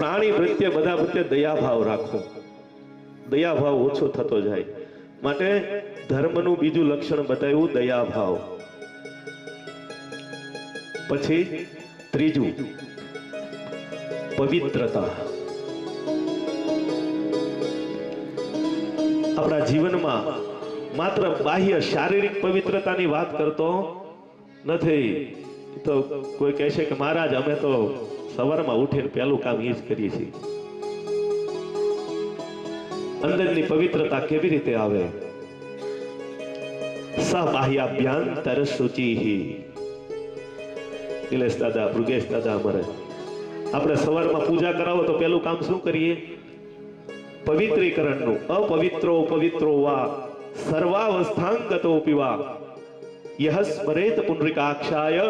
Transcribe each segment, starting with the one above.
પ્રાણી પ્રત્યે બધા પ્રત્યે દયાભાવ રાખો, દયાભાવ ઓછો થતો જાય. માટે ધર્મનું બીજું લક્ષણ બતાવ્યું દયાભાવ. પછી ત્રીજું પવિત્રતા. આપણા જીવનમાં માત્ર બાહ્ય શારીરિક પવિત્રતાની વાત કરતો નથી. તો કોઈ કહેશે કે મહારાજ અમે તો સવારમાં ઉઠીને પહેલું કામ એ જ કરીએ છીએ. અંદરની પવિત્રતા કેવી રીતે આવે? સબાહ્યાભ્યાંતર શુચિહિ. નિલેશ દાદા, ભૃગેશ દાદા, અમારે આપણે સવારમાં પૂજા કરાવો તો પહેલું કામ શું કરીએ? પવિત્રીકરણનું. અપવિત્રો પવિત્રો વા સર્વાવસ્થાંગતો પીવા યહ સ્મરેત પુંડરીકાક્ષાય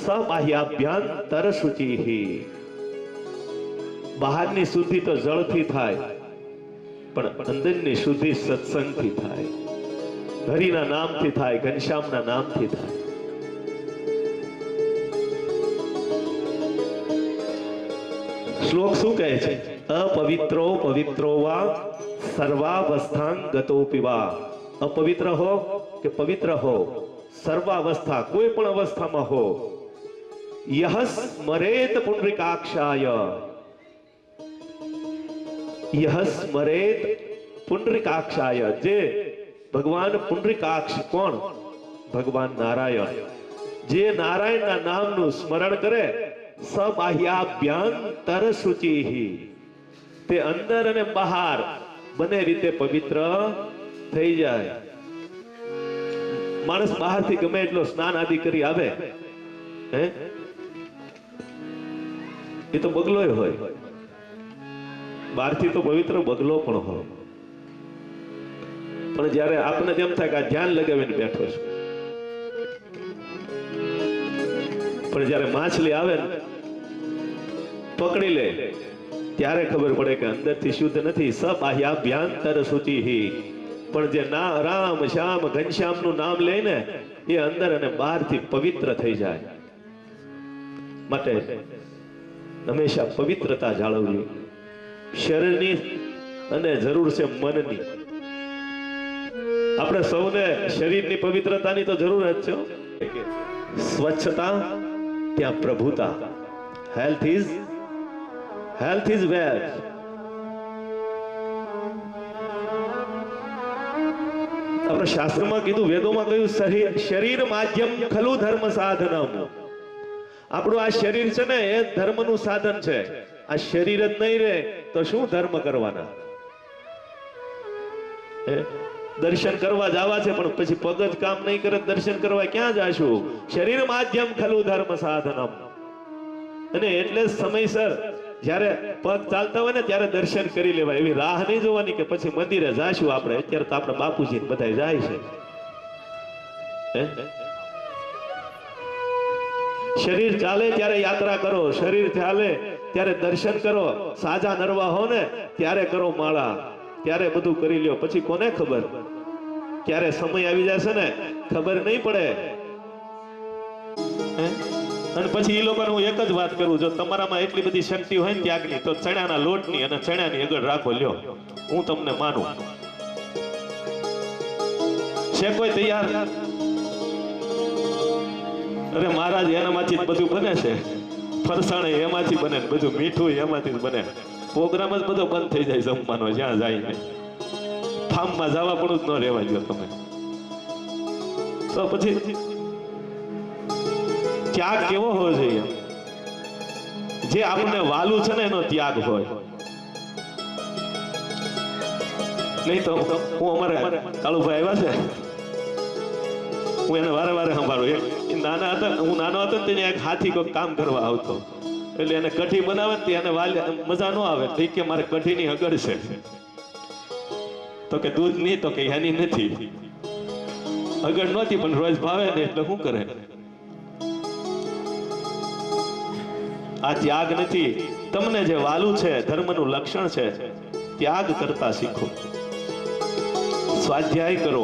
સબાહ્યાભ્યાંતર શુચિહિ. બહારની શુદ્ધિ તો જળથી થાય, પણ અંદરની શુદ્ધિ સત્સંગથી થાય, હરિના નામથી થાય, ઘનશ્યામના નામથી થાય. શ્લોક શું કહે છે? અપવિત્રો પવિત્રો વા સર્વાવસ્થાંગતો પીવા. અપવિત્ર હો કે પવિત્ર હો, સર્વાવસ્થા કોઈ પણ અવસ્થામાં હો, યહ સ્મરેત પુંડરીકાક્ષાય. યહ સ્મરેત પુંડરીકાક્ષાય. જે ભગવાન પુંડરીકાક્ષ કોણ? ભગવાન નારાયણ. જે નારાયણના નામનું સ્મરણ કરે, સબાહ્યાભ્યાંતર શુચિહિ, તે અંદર અને બહાર બંને રીતે પવિત્ર થઈ જાય. માણસ બહારથી ગમે એટલો સ્નાન આદિ કરી આવે, એ તો બગલો હોય. બહારથી તો પવિત્ર બગલો પણ હોય, પણ જયારે આપણે જેમ થાય કે આ ધ્યાન લગાવીને બેઠો છું, પણ જયારે માછલી આવે ને પકડી લે ત્યારે ખબર પડે કે અંદરથી શુદ્ધ નથી. સબાહ્યાભ્યાંતર શુચિહિ. પણ જે રામ શ્યામ ઘનશ્યામનું નામ લઈને એ અંદર અને બહારથી પવિત્ર થઈ જાય. માટે હંમેશા પવિત્રતા જાળવવી. શરીરની અને જરૂર છે મનની. આપણે સૌને શરીરની પવિત્રતાની તો જરૂર જ છે. સ્વચ્છતા ત્યાં પ્રભુતા. Health is wealth. આપણે શાસ્ત્રમાં કીધું, વેદોમાં કહ્યું, શરીર માધ્યમ ખલુ ધર્મ સાધનમ. આપણું આ શરીર છે ને એ ધર્મનું સાધન છે. આ શરીર જ નહીં રહે તો શું ધર્મ કરવાના? દર્શન કરવા જવા છે પણ પછી પગ જ કામ નહીં કરે, દર્શન કરવા ક્યાં જાશું? શરીર માધ્યમ ખલુ ધર્મ સાધનમ. અને એટલે સમયસર જ્યારે પગ ચાલતા હોય ને ત્યારે દર્શન કરી લેવાય. એવી રાહ નહીં જોવાની કે પછી મંદિરે જાશું આપણે. અત્યારે તો આપણે બાપુજી બધા જાય છે. શરીર ચાલે ત્યારે યાત્રા કરો, શરીર ચાલે ત્યારે દર્શન કરો. સાજા નરવા હો ને ત્યારે કરો માળા, ત્યારે બધું કરી લ્યો. પછી કોને ખબર ક્યારે સમય આવી જશે ને ખબર નહીં પડે. અને પછી એ લોકોને હું એક જ વાત કરું, જો તમારામાં એટલી બધી શક્તિ હોય ને ત્યાગની, તો ચણાના લોટની અને ચણાની આગળ રાખો, લ્યો, હું તમને માનું. છે કોઈ તૈયાર? અરે મહારાજ એનામાંથી જ બધું બને છે. ફરસાણ એમાંથી બને, બધું મીઠું એમાંથી જ બને. પ્રોગ્રામ જ બધો બંધ થઈ જાય જમવાનો જ્યાં જાય ને. ફાર્મમાં જવા પણ જ ન રહેવા દો તમે. તો પછી ત્યાગ કેવો હોવો જોઈએ? જે આપણને વાલું છે ને એનો ત્યાગ હોય. નહીં તો હું અમારે કાળુભાઈ આવ્યા છે, હું એને વારે વારે સંભાળું. નાના હતા, હું નાનો હતો ને તેને એક હાથી કોઈ કામ કરવા આવતો, એટલે એને કઢી બનાવે ને એને મજા ન આવે. ઠીક કે મારે કઢીની અગર છે, તો કે દૂધ નહીં, તો કે એની નથી. અગર નહોતી પણ રોજ ભાવે ને એટલે શું કરે? આ ત્યાગ નથી. તમને જે વાલું છે, ધર્મનું લક્ષણ છે, ત્યાગ કરતા શીખો, સ્વાધ્યાય કરો.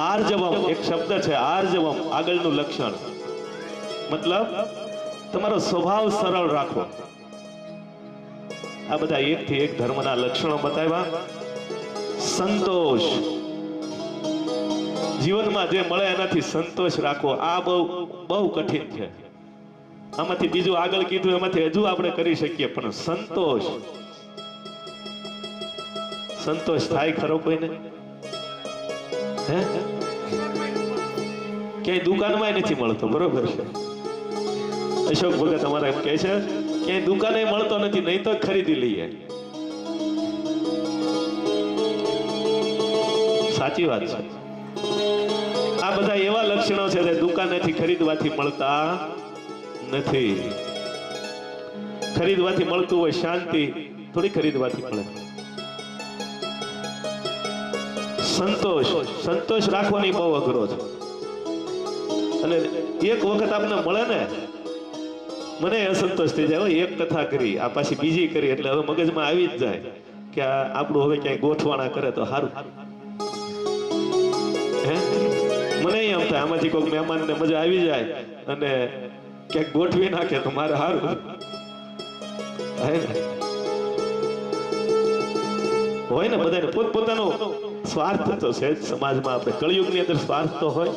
આર્જવમ એક શબ્દ છે, આર્જવમ આગળનું લક્ષણ, મતલબ તમારો સ્વભાવ સરળ રાખો. આ બધા એકથી એક ધર્મના લક્ષણો બતાવ્યા. સંતોષ, જીવનમાં જે મળે એનાથી સંતોષ રાખો. આ બહુ બહુ કઠિન છે. આમાંથી બીજું આગળ કીધું એમાંથી હજુ આપણે કરી શકીએ, પણ સંતોષ, સંતોષ થાય ખરો કોઈને? હે, ક્યાંય દુકાનમાં નથી મળતો, બરોબર છે? અશોક ભગત અમારા એમ કહે છે ક્યાંય દુકાને મળતો નથી, નહીં તો ખરીદી લઈએ. સાચી વાત છે. આ બધા એવા લક્ષણો છે જે દુકાનેથી ખરીદવાથી મળતા નથી. ખરીદવાથી મળતું હોય શાંતિ, થોડી ખરીદવાથી મળે. સંતોષ, સંતોષ રાખવાની બહુ અઘરો છે. અને એક વખત આપને મળે ને, મને અસંતોષ થઈ જાય. એક કથા કરી, આ પાછી બીજી કરી, એટલે હવે મગજમાં આવી જ જાય કે આ આપણું હવે ક્યાંય ગોઠવાણા કરે તો સારું. હે, મને એમ થાય આમાંથી કોઈક મહેમાનને મજા આવી જાય અને ક્યાંક ગોઠવી નાખે તો મારે સારું. હોય ને બધાને પોતપોતાનો સ્વાર્થ તો છે જ સમાજમાં. આપણે કળિયુગની અંદર સ્વાર્થ તો હોય.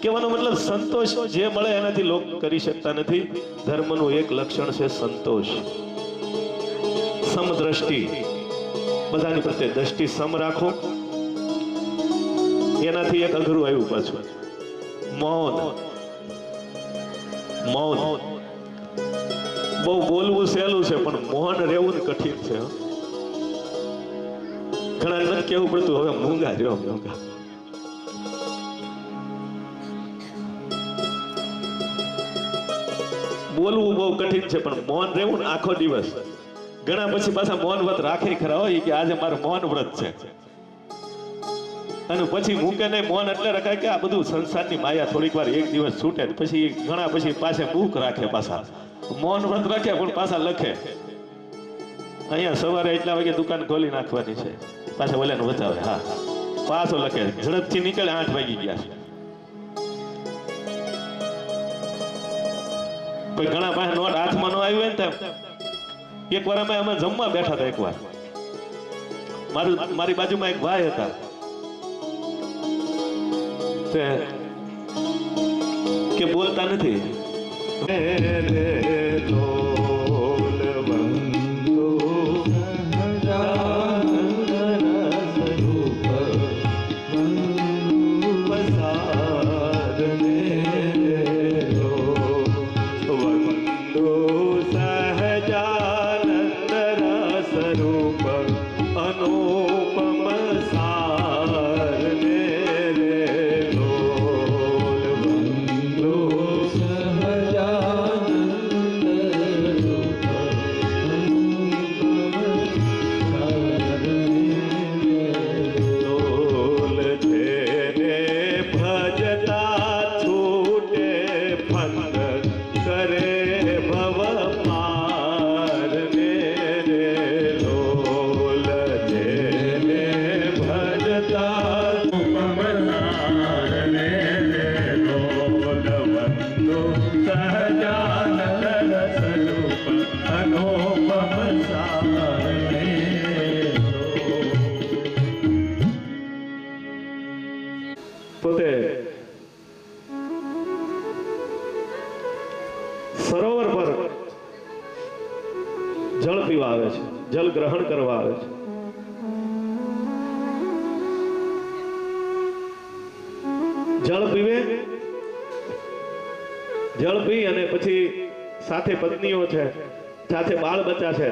કહેવાનો મતલબ સંતોષ જે મળે એનાથી લોક કરી શકતા નથી. ધર્મનું એક લક્ષણ છે સંતોષ. સમદ્રષ્ટિ, બધાની પ્રત્યે દ્રષ્ટિ સમ રાખો. એનાથી એક અઘરું આવ્યું પાછું, મૌન. મૌન બહુ બોલવું સહેલું છે, પણ મૌન રહેવું કઠિન છે. ઘણા નથી કેવું પડતું હવે મૂંગા રહ્યો, મૂંગા. બોલવું બહુ કઠિન છે, પણ મૌન રહેવું ને આખો દિવસ. ઘણા પછી પાછા મૌન વ્રત રાખે ખરા હોય કે આજે મારું મૌન વ્રત છે, અને પછી મૂકે નહીં. મૌન એટલે રખાય કે આ બધું સંસારની માયા થોડીક વાર એક દિવસ છૂટે, પછી ઘણા પછી પાછા બુક રાખે, પાછા મૌન વ્રત રાખે પણ પાછા લખે. અહીંયા સવારે એટલા વાગે દુકાન ખોલી નાખવાની છે, પાછા ઓલાને બતાવે, હા પાછો લખે. ઝડપથી નીકળે, 8 વાગી ગયા છે. કોઈ ઘણા પાસે નોટ હાથમાં ન આવી હોય ને, એક વાર અમે જમવા બેઠા હતા. એક વાર મારી બાજુમાં એક ભાઈ હતા, કે બોલતા નથી. પોતે સરોવર પર જળ પીવા આવે છે, જલ ગ્રહણ કરવા આવે છે. જળ પીવે, જળ પી અને પછી સાથે પત્નીઓ છે, સાથે બાળ બચ્ચા છે.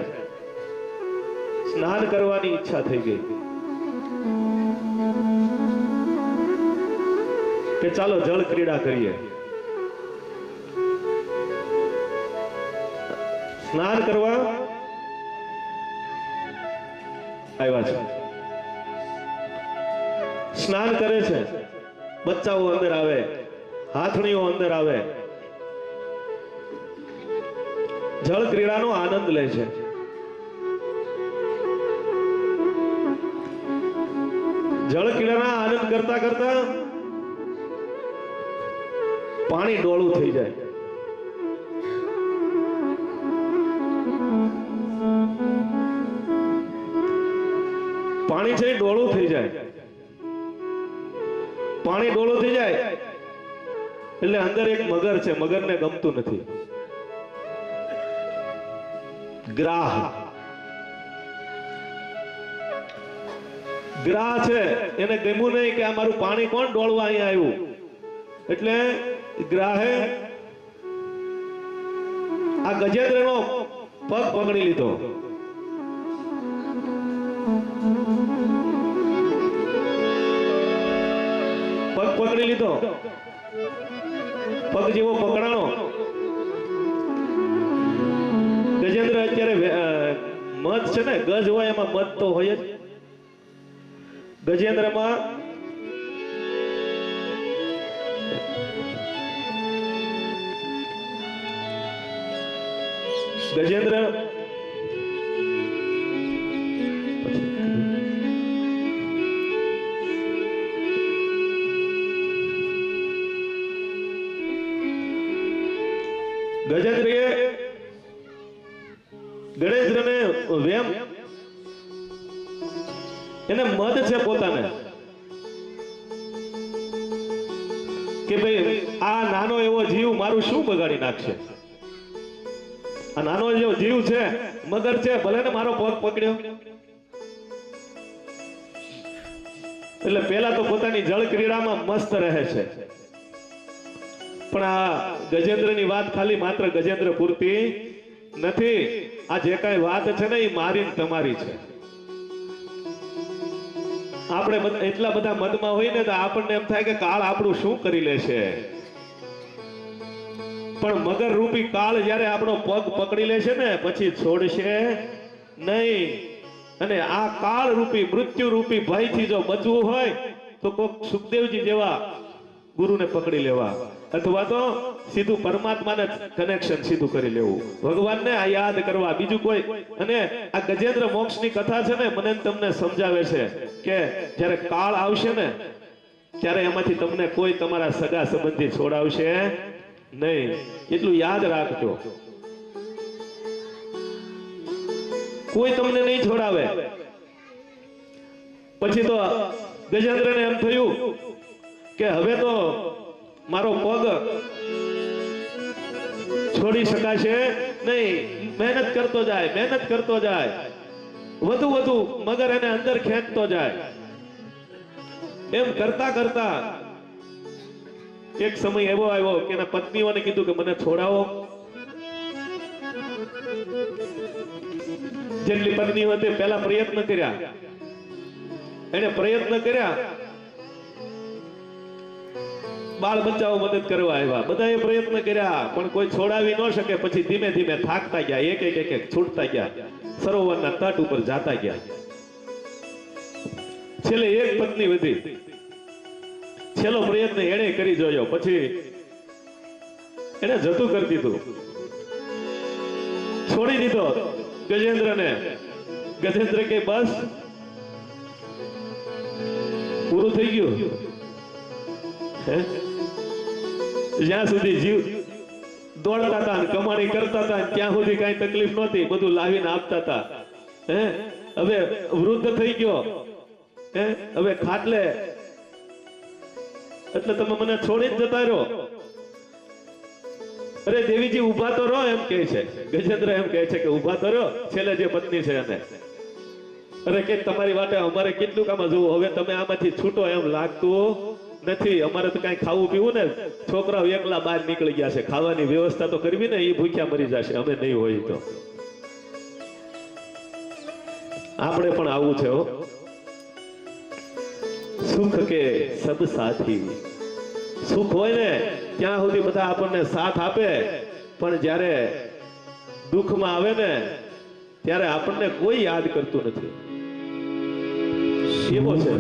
સ્નાન કરવાની ઈચ્છા થઈ ગઈ કે ચાલો જળ ક્રીડા કરીએ. સ્નાન કરવા આવ્યા છે. સ્નાન કરે છે, બચ્ચાઓ અંદર આવે, હાથણીઓ અંદર આવે, જળ ક્રીડાનો આનંદ લે છે. જળ ક્રીડાના આનંદ કરતા કરતા પાણી ડોળું થઈ જાય. પાણી છે ડોળું થઈ જાય, પાણી ડોળું થઈ જાય એટલે અંદર એક મગર છે, મગરને ગમતું નથી. ગ્રાહ ગ્રાહ છે, એને ગમ્યું નહીં કે આ મારું પાણી કોણ ડોળવા અહીંયા આવ્યું, એટલે ગ્રાહે આ ગજેન્દ્રનો પગ પકડી લીધો. પગ પકડી લીધો, પગ જેવો પકડાણો. ગજેન્દ્ર અત્યારે મધ છે ને, ગજ હોય એમાં મધ તો હોય જ. ગજેન્દ્રમાં ગજેન્દ્ર ગજેન્દ્રએ ગણેશને વેમ એને મદ છે પોતાને કે ભાઈ આ નાનો એવો જીવ મારું શું બગાડી નાખશે. આ નાનો એવો જીવ છે, મગર છે, ભલે ને મારો પગ પકડ્યો. એટલે પેલા તો પોતાની જળ ક્રીડામાં મસ્ત રહે છે, પણ આ ગજેન્દ્રની વાત ખાલી માત્ર ગજેન્દ્ર પૂરતી નથી. આ જે કઈ વાત છે ને એ મારી તમારી છે. આપણે એટલા બધા મદમાં હોય ને તો આપણને એમ થાય કે કાળ આપણું શું કરી લેશે, પણ મગર રૂપી કાળ જ્યારે આપણો પગ પકડી લેશે ને પછી છોડશે નહીં. અને આ કાળ રૂપી મૃત્યુ રૂપી ભયથી જો બચવું હોય તો કોક સુખદેવજી જેવા ગુરુને પકડી લેવા, અથવા તો સીધું પરમાત્માને કનેક્શન સીધું કરી લેવું, ભગવાનને આ યાદ કરવા, બીજું કોઈ. અને આ ગજેન્દ્ર મોક્ષની કથા છે ને, મને તમને સમજાવે છે કે જ્યારે કાળ આવશે ને ત્યારે એમાંથી તમને કોઈ તમારા સગા સંબંધી છોડાવશે નહીં. એટલું યાદ રાખજો, કોઈ તમને નહીં છોડાવે. પછી તો ગજેન્દ્રને એમ થયું કે હવે તો મારો પગ છોડી શકાશે નહીં. મહેનત કરતો જાય, મહેનત કરતો જાય, વધુ વધુ મગર એને અંદર ખેંચતો જાય. એમ કરતા કરતા એક સમય એવો આવ્યો કે એના પત્નીઓને કીધું કે મને છોડાવો. જેટલી પત્નીઓ હતી પહેલા પ્રયત્ન કર્યા, એને પ્રયત્ન કર્યા, બાળ બચ્ચાઓ મદદ કરવા આવ્યા, બધાએ પ્રયત્ન કર્યા, પણ કોઈ છોડાવી ન શકે. પછી ધીમે ધીમે થાકતા ગયા, એક એક એક છૂટતા ગયા, સરોવરના તટ ઉપર જાતા ગયા. છેલ્લે એક પત્ની વધી. છેલ્લો પ્રયત્ન એણે કરી જોયો, પછી એને જતું કરી દીધું, છોડી દીધો ગજેન્દ્રને. ગજેન્દ્ર કે બસ પૂરું થઈ ગયું. જ્યાં સુધી જીવ દોડતા હતા, કમાણી કરતા હતા, ત્યાં સુધી કઈ તકલીફ નહોતી, બધું લાવીને આપતા હતા. હવે વૃદ્ધ થઈ ગયો, હવે ખાટલે, એટલે તમે મને છોડી જ જતા રહો. અરે દેવીજી ઉભા તો રહો, એમ કહે છે ગજેન્દ્ર. એમ કહે છે કે ઉભા તો રહો. છેલ્લે જે પત્ની છે એને, અરે કે તમારી વાટે અમારે કેટલું કામ જોવું, હવે તમે આમાંથી છૂટો એમ લાગતું નથી. અમારે તો કઈ ખાવું પીવું ને, છોકરાઓ એકલા બહાર નીકળી ગયા છે, ખાવાની વ્યવસ્થા તો કરવી ને, એ ભૂખ્યા મરી જશે અમે નહીં હોય તો. આપણે પણ આવું છે હો. સુખ કે સબ સાથી, સુખ હોય ને ત્યાં સુધી બધા આપણને સાથ આપે, પણ જ્યારે દુઃખમાં આવે ને ત્યારે આપણને કોઈ યાદ કરતું નથી. એવો છે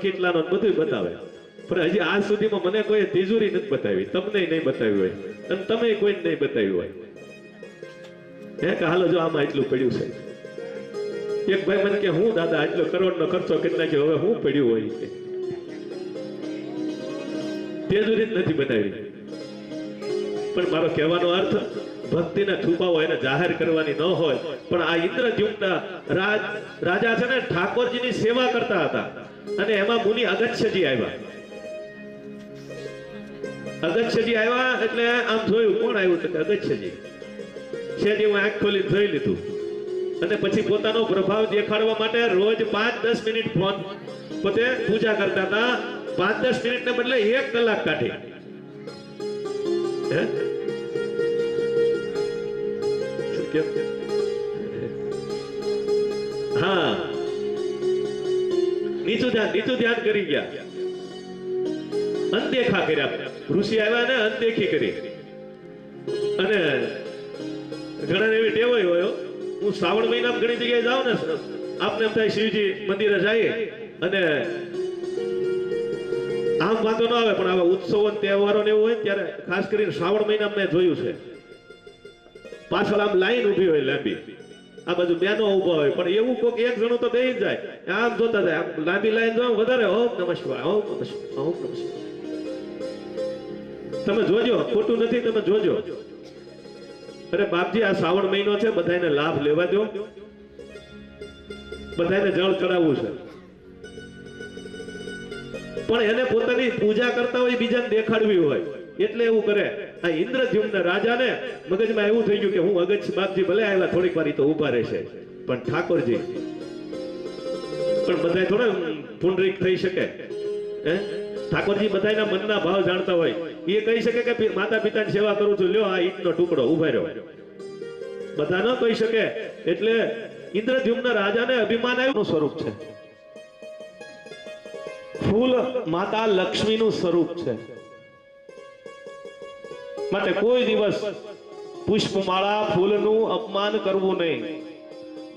કેટલાનો બધું બતાવે, પણ હજી આજ સુધીમાં મને કોઈ તિજોરી નથી બતાવી, તમને નહીં બતાવી હોય અને તમે કોઈ નહીં બતાવ્યું હોય. હે કે હાલો જો આમાં એટલું પડ્યું છે. એક ભાઈ મને કે હું દાદા આટલો કરોડનો ખર્ચો કરી નાખ્યો, હવે હું પડ્યું હોય કે તેજુરી જ નથી બનાવી. પણ મારો કહેવાનો અર્થ ભક્તિના છુપાવો એને જાહેર કરવાની ન હોય. પણ આ ઇન્દ્રદ્યુમ્ન રાજા છે ને ઠાકોરજીની સેવા કરતા હતા અને એમાં મુનિ અગસ્ત્યજી આવ્યા. અગસ્ત્યજી આવ્યા એટલે આમ જોયું કોણ આવ્યું તો અગસ્ત્યજી છે. હું આંખ ખોલી જોઈ લીધું અને પછી પોતાનો પ્રભાવ દેખાડવા માટે રોજ 5-10 મિનિટ ફોન પોતે પૂજા કરતા હતા. 5-10 મિનિટ ને બદલે 1 કલાક કાઢી. હા, નીચું ધ્યાન કરી ગયા, અનદેખા કર્યા. ઋષિ આવ્યા ને અનદેખી કરી. અને ઘણા એવી ટેવ હોય, હું શ્રાવણ મહિનામાં ઘણી જગ્યાએ જાઉં ને, આપને એમ થાય શિવજી મંદિરે જઈએ અને આમ વાતો ન આવે, પણ આવા ઉત્સવો તહેવારો ને એવું હોય ત્યારે ખાસ કરીને શ્રાવણ મહિનામાં મેં જોયું છે, પાછળ આમ લાઈન ઉભી હોય લાંબી, આ બાજુ બેનો ઉભા હોય, પણ એવું કોક એક જણો તો દઈ જાય, આમ જોતા જાય, આમ લાંબી લાઈન જો વધારે ઓમ નમઃ શિવાય, ઓમ નમઃ શિવાય, ઓમ નમઃ શિવાય. તમે જોજો, ખોટું નથી, તમે જોજો. અરે બાપજી, આ શ્રાવણ મહિનો છે, બધાને લાભ લેવા દો, બધાને જળ ચડાવવું છે. પણ એને પોતાની પૂજા કરતા હોય બીજાને દેખાડવી હોય એટલે એવું કરે. આ ઇન્દ્રદ્યુમ્ન રાજાને મગજમાં એવું થઈ ગયું કે હું અગસ્ત્ય બાપજી ભલે આવ્યા થોડીક વાર તો ઉભા રહેશે, પણ ઠાકોરજી પણ બધા થોડા પુંડરીક થઈ શકે. ઠાકોરજી બધાના મનના ભાવ જાણતા હોય. એ કહી શકે કે માતા પિતાની સેવા કરું છું, લ્યો આ ઈંટનો ટુકડો ઉભા રહ્યો, બધા ન કહી શકે. એટલે ઇન્દ્રદ્યુમ્ન રાજાને અભિમાન આવ્યું સ્વરૂપ છે. ફૂલ માતા લક્ષ્મીનું સ્વરૂપ છે. માટે કોઈ દિવસ પુષ્પમાળા ફૂલનું અપમાન કરવું નહીં.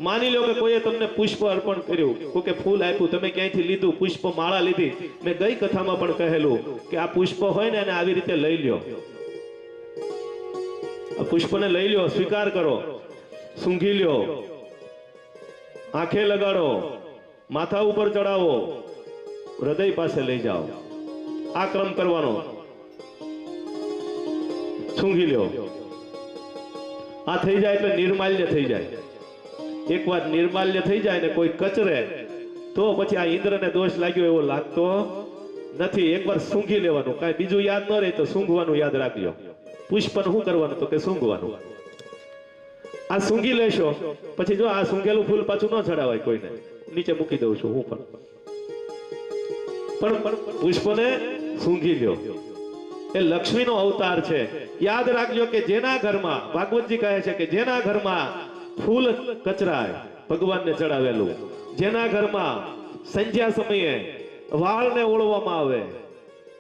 માની લો કે કોઈએ તમને પુષ્પ અર્પણ કર્યું, કે ફૂલ આપ્યું, તમે ક્યાંયથી લીધું, પુષ્પમાળા લીધી. મેં ગઈ કથામાં પણ કહેલું કે આ પુષ્પ હોય ને એને આવી રીતે લઈ લ્યો, આ પુષ્પને લઈ લ્યો, સ્વીકાર કરો, સૂંઘી લ્યો, આંખે લગાડો, માથા ઉપર ચડાવો, હૃદય પાસે લઈ જાઓ. આ ક્રમ કરવાનો. સૂંઘી લ્યો, આ થઈ જાય એટલે નિર્માલ્ય થઈ જાય. એકવાર નિર્માલ્ય થઈ જાય ને કોઈ કચરે તો પછી આ ઇન્દ્રને દોષ લાગ્યો એવો લાગતો નથી. એકવાર સૂંઘી લેવાનું, કાંઈ બીજું યાદ ન રહે તો સૂંઘવાનું યાદ રાખજો. પુષ્પને શું કરવાનું તો કે સૂંઘવાનું. આ સૂંઘી લેશો પછી જો આ સૂંઘેલું ફૂલ પાછું ન ચડાવાય કોઈને, નીચે મૂકી દઉં છું હું પણ પુષ્પને સૂંઘી લ્યો. એ લક્ષ્મીનો અવતાર છે. યાદ રાખજો કે જેના ઘરમાં, ભાગવતજી કહે છે કે જેના ઘરમાં ફૂલ કચરાય ભગવાનને ચડાવેલું, જેના ઘરમાં સંધ્યા સમયે વાળને ઓળવામાં આવે,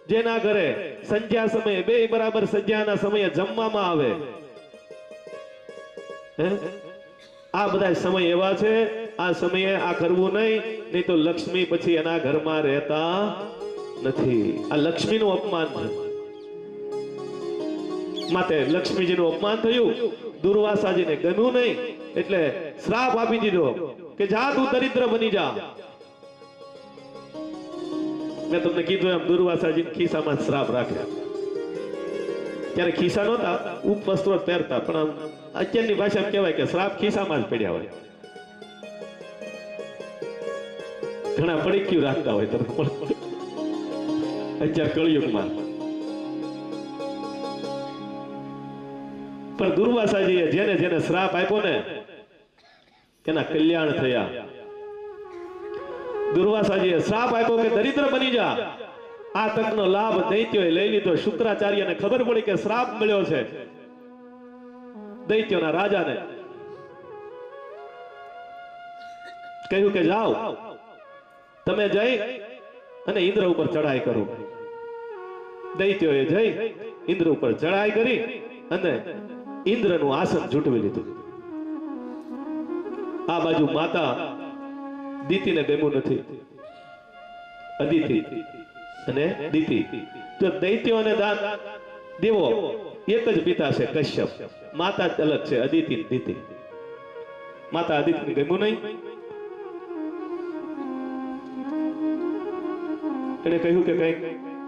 જેના ઘરે સંધ્યા સમયે બે બરાબર સંધ્યાના સમયે જમવામાં આવે, આ બધા સમય એવા છે. આ સમયે આ કરવું નહીં તો લક્ષ્મી પછી એના ઘરમાં રહેતા નથી. આ લક્ષ્મીનું અપમાન છે. માટે લક્ષ્મીજીનું અપમાન થયું, દુર્વાસાજીને ગમ્યું નહીં એટલે શ્રાપ આપી દીધો કે જા તું દરિદ્ર બની જા. મેં તમને કીધું એમ દુર્વાસાજી ખિસ્સામાં શ્રાપ રાખ્યા. ત્યારે ખિસ્સા નહોતા, ઉપવસ્ત્રો પહેરતા, પણ અત્યારની ભાષામાં કહેવાય કે શ્રાપ ખિસ્સામાં જ પડ્યા હોય. ઘણા પડીક્યું રાખતા હોય તમે અત્યારે કળિયુગમાં. પણ દુર્વાસાજીએ જેને જેને શ્રાપ આપ્યો ને એના કલ્યાણ થયા. દુર્વાસાજીએ શ્રાપ આપ્યો કે દરિદ્ર બની જા. આ તકનો લાભ દૈત્યોએ લઈ લીધો. શુક્રાચાર્યને ખબર પડી કે શ્રાપ મળ્યો છે દૈત્યોના રાજાને. કહ્યું કે જાઓ તમે જઈ અને ઇન્દ્ર ઉપર ચડાઈ કરો. દૈત્યોએ જઈ ઇન્દ્ર ઉપર ચડાઈ કરી અને ઇન્દ્રનું આસન ઝૂંટવી લીધું. આ બાજુ માતા દીતીને ગમ્યું નથી. અદિતિ અને દિતિ. તો દૈત્યો અને દેવો એક જ પિતા છે કશ્યપ. માતા જ અલગ છે અદિતિ દિતિ. માતા અદિતિ ગમ્યું નહીં. એને કહ્યું કે કઈક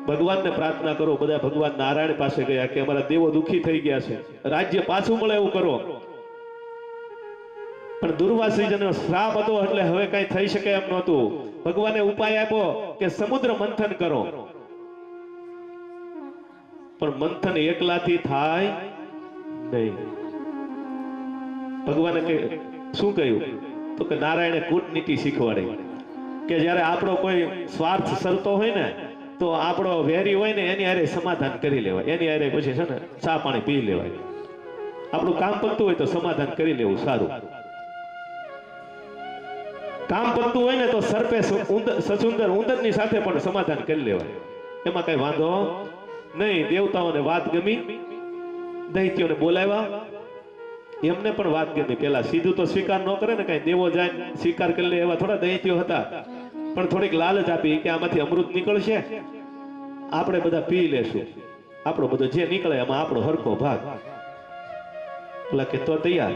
ભગવાનને પ્રાર્થના કરો. બધા ભગવાન નારાયણ પાસે ગયા કે અમારા દેવો દુખી થઈ ગયા છે, રાજ્ય પાછું મળે એવું કરો. પણ દુર્વાસીનો શ્રાપ હતો એટલે હવે કઈ થઈ શકે એમ નહોતું. ભગવાને ઉપાય આપ્યો કે સમુદ્ર મંથન કરો. પણ મંથન એકલાથી થાય નહીં. ભગવાને શું કહ્યું તો કે નારાયણે કૂટનીતિ શીખવાડી કે જ્યારે આપણો કોઈ સ્વાર્થ સરતો હોય ને તો આપણો વેરી હોય ને એની હારે સમાધાન કરી લેવાય. એની હારે પછી છે ને ચા પાણી પી લેવાય. આપણું કામ પતતું હોય તો સમાધાન કરી લેવું સારું. કામ પતતું હોય ને તો સર્પે સસુંદર ઉંદરની સાથે પણ સમાધાન કરી લેવાય. એમાં કઈ વાંધો નહીં. દેવતાઓને વાત ગમી, દૈત્યોને બોલાવ્યા, એમને પણ વાત ગમી. પેલા સીધું તો સ્વીકાર ન કરે ને, કઈ દેવો જાય સ્વીકાર કરી લે એવા થોડા દૈત્યો હતા. પણ થોડીક લાલચ આપી કે આમાંથી અમૃત નીકળશે, આપણે બધા પી લેશું, આપણો બધો જે નીકળે એમાં આપણો હરખો ભાગ. પેલા કે તો તૈયાર.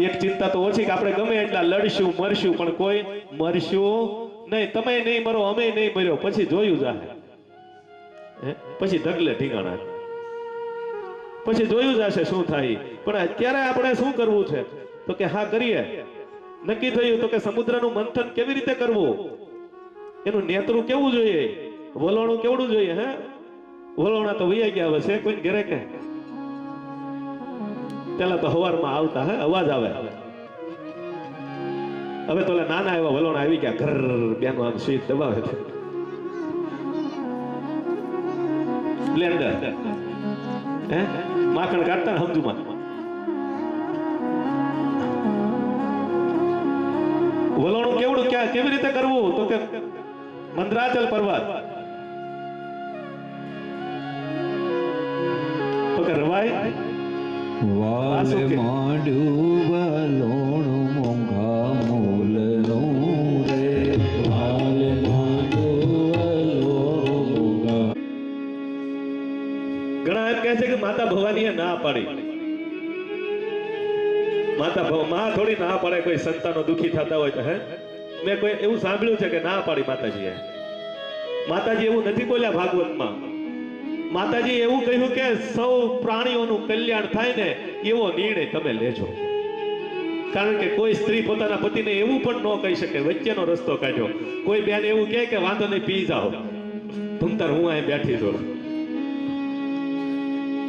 એક ચિંતા તો ઓછી કે આપણે ગમે એટલા લડશું મરશું પણ કોઈ મરશું નહીં. તમે નહીં મરો, અમે નહીં મર્યો, પછી જોયું જાહે. પછી ઢગલે ઢીંગાણા, પછી જોયું જશે શું થાય. પણ અત્યારે આપણે શું કરવું છે તો કે હા કરીએ. નક્કી થયું તો કે સમુદ્રનું મંથન કેવી રીતે કરવું, એનું નેતરું કેવું જોઈએ, વલોણું કેવડું જોઈએ. હે વલોણા તો વૈયા ગયા હવે છે કોઈ ઘરે કે પેલા તો હવારમાં આવતા હે અવાજ આવે. હવે તો નાના એવા વલોણા આવી ગયા, ઘર બેનો આમ સ્વીચ દબાવે છે. બ્લેન્ડર હે માખણ કાઢતા ને સમજુમાં. વલોણું કેવડું કેવી રીતે કરવું તો કે મંદરાચલ પર્વત તો કે રવાય વાલ માંડ્યું વલોણું મોંઘા મૂલનું રે. વાલ માંડ્યું વલોણું મોંઘા. ઘણા એમ કહે છે કે માતા ભવાનીએ ના પાડી. માં થોડી ના પાડે કોઈ સંતાનો દુખી થતા હોય તો. હે મેં કોઈ એવું સાંભળ્યું છે કે ના પાડી માતાજીએ. માતાજી એવું નથી બોલ્યા ભાગવતમાં. માતાજી એવું કહ્યું કે સૌ પ્રાણીઓનું કલ્યાણ થાય ને એવો નિર્ણય તમે લેજો. કારણ કે કોઈ સ્ત્રી પોતાના પતિને એવું પણ ન કહી શકે, વચ્ચેનો રસ્તો કાઢ્યો. કોઈ બેન એવું કહે કે વાંધો નહીં પી જાઓ, ભૂમતાર હું અહીં બેઠી છું.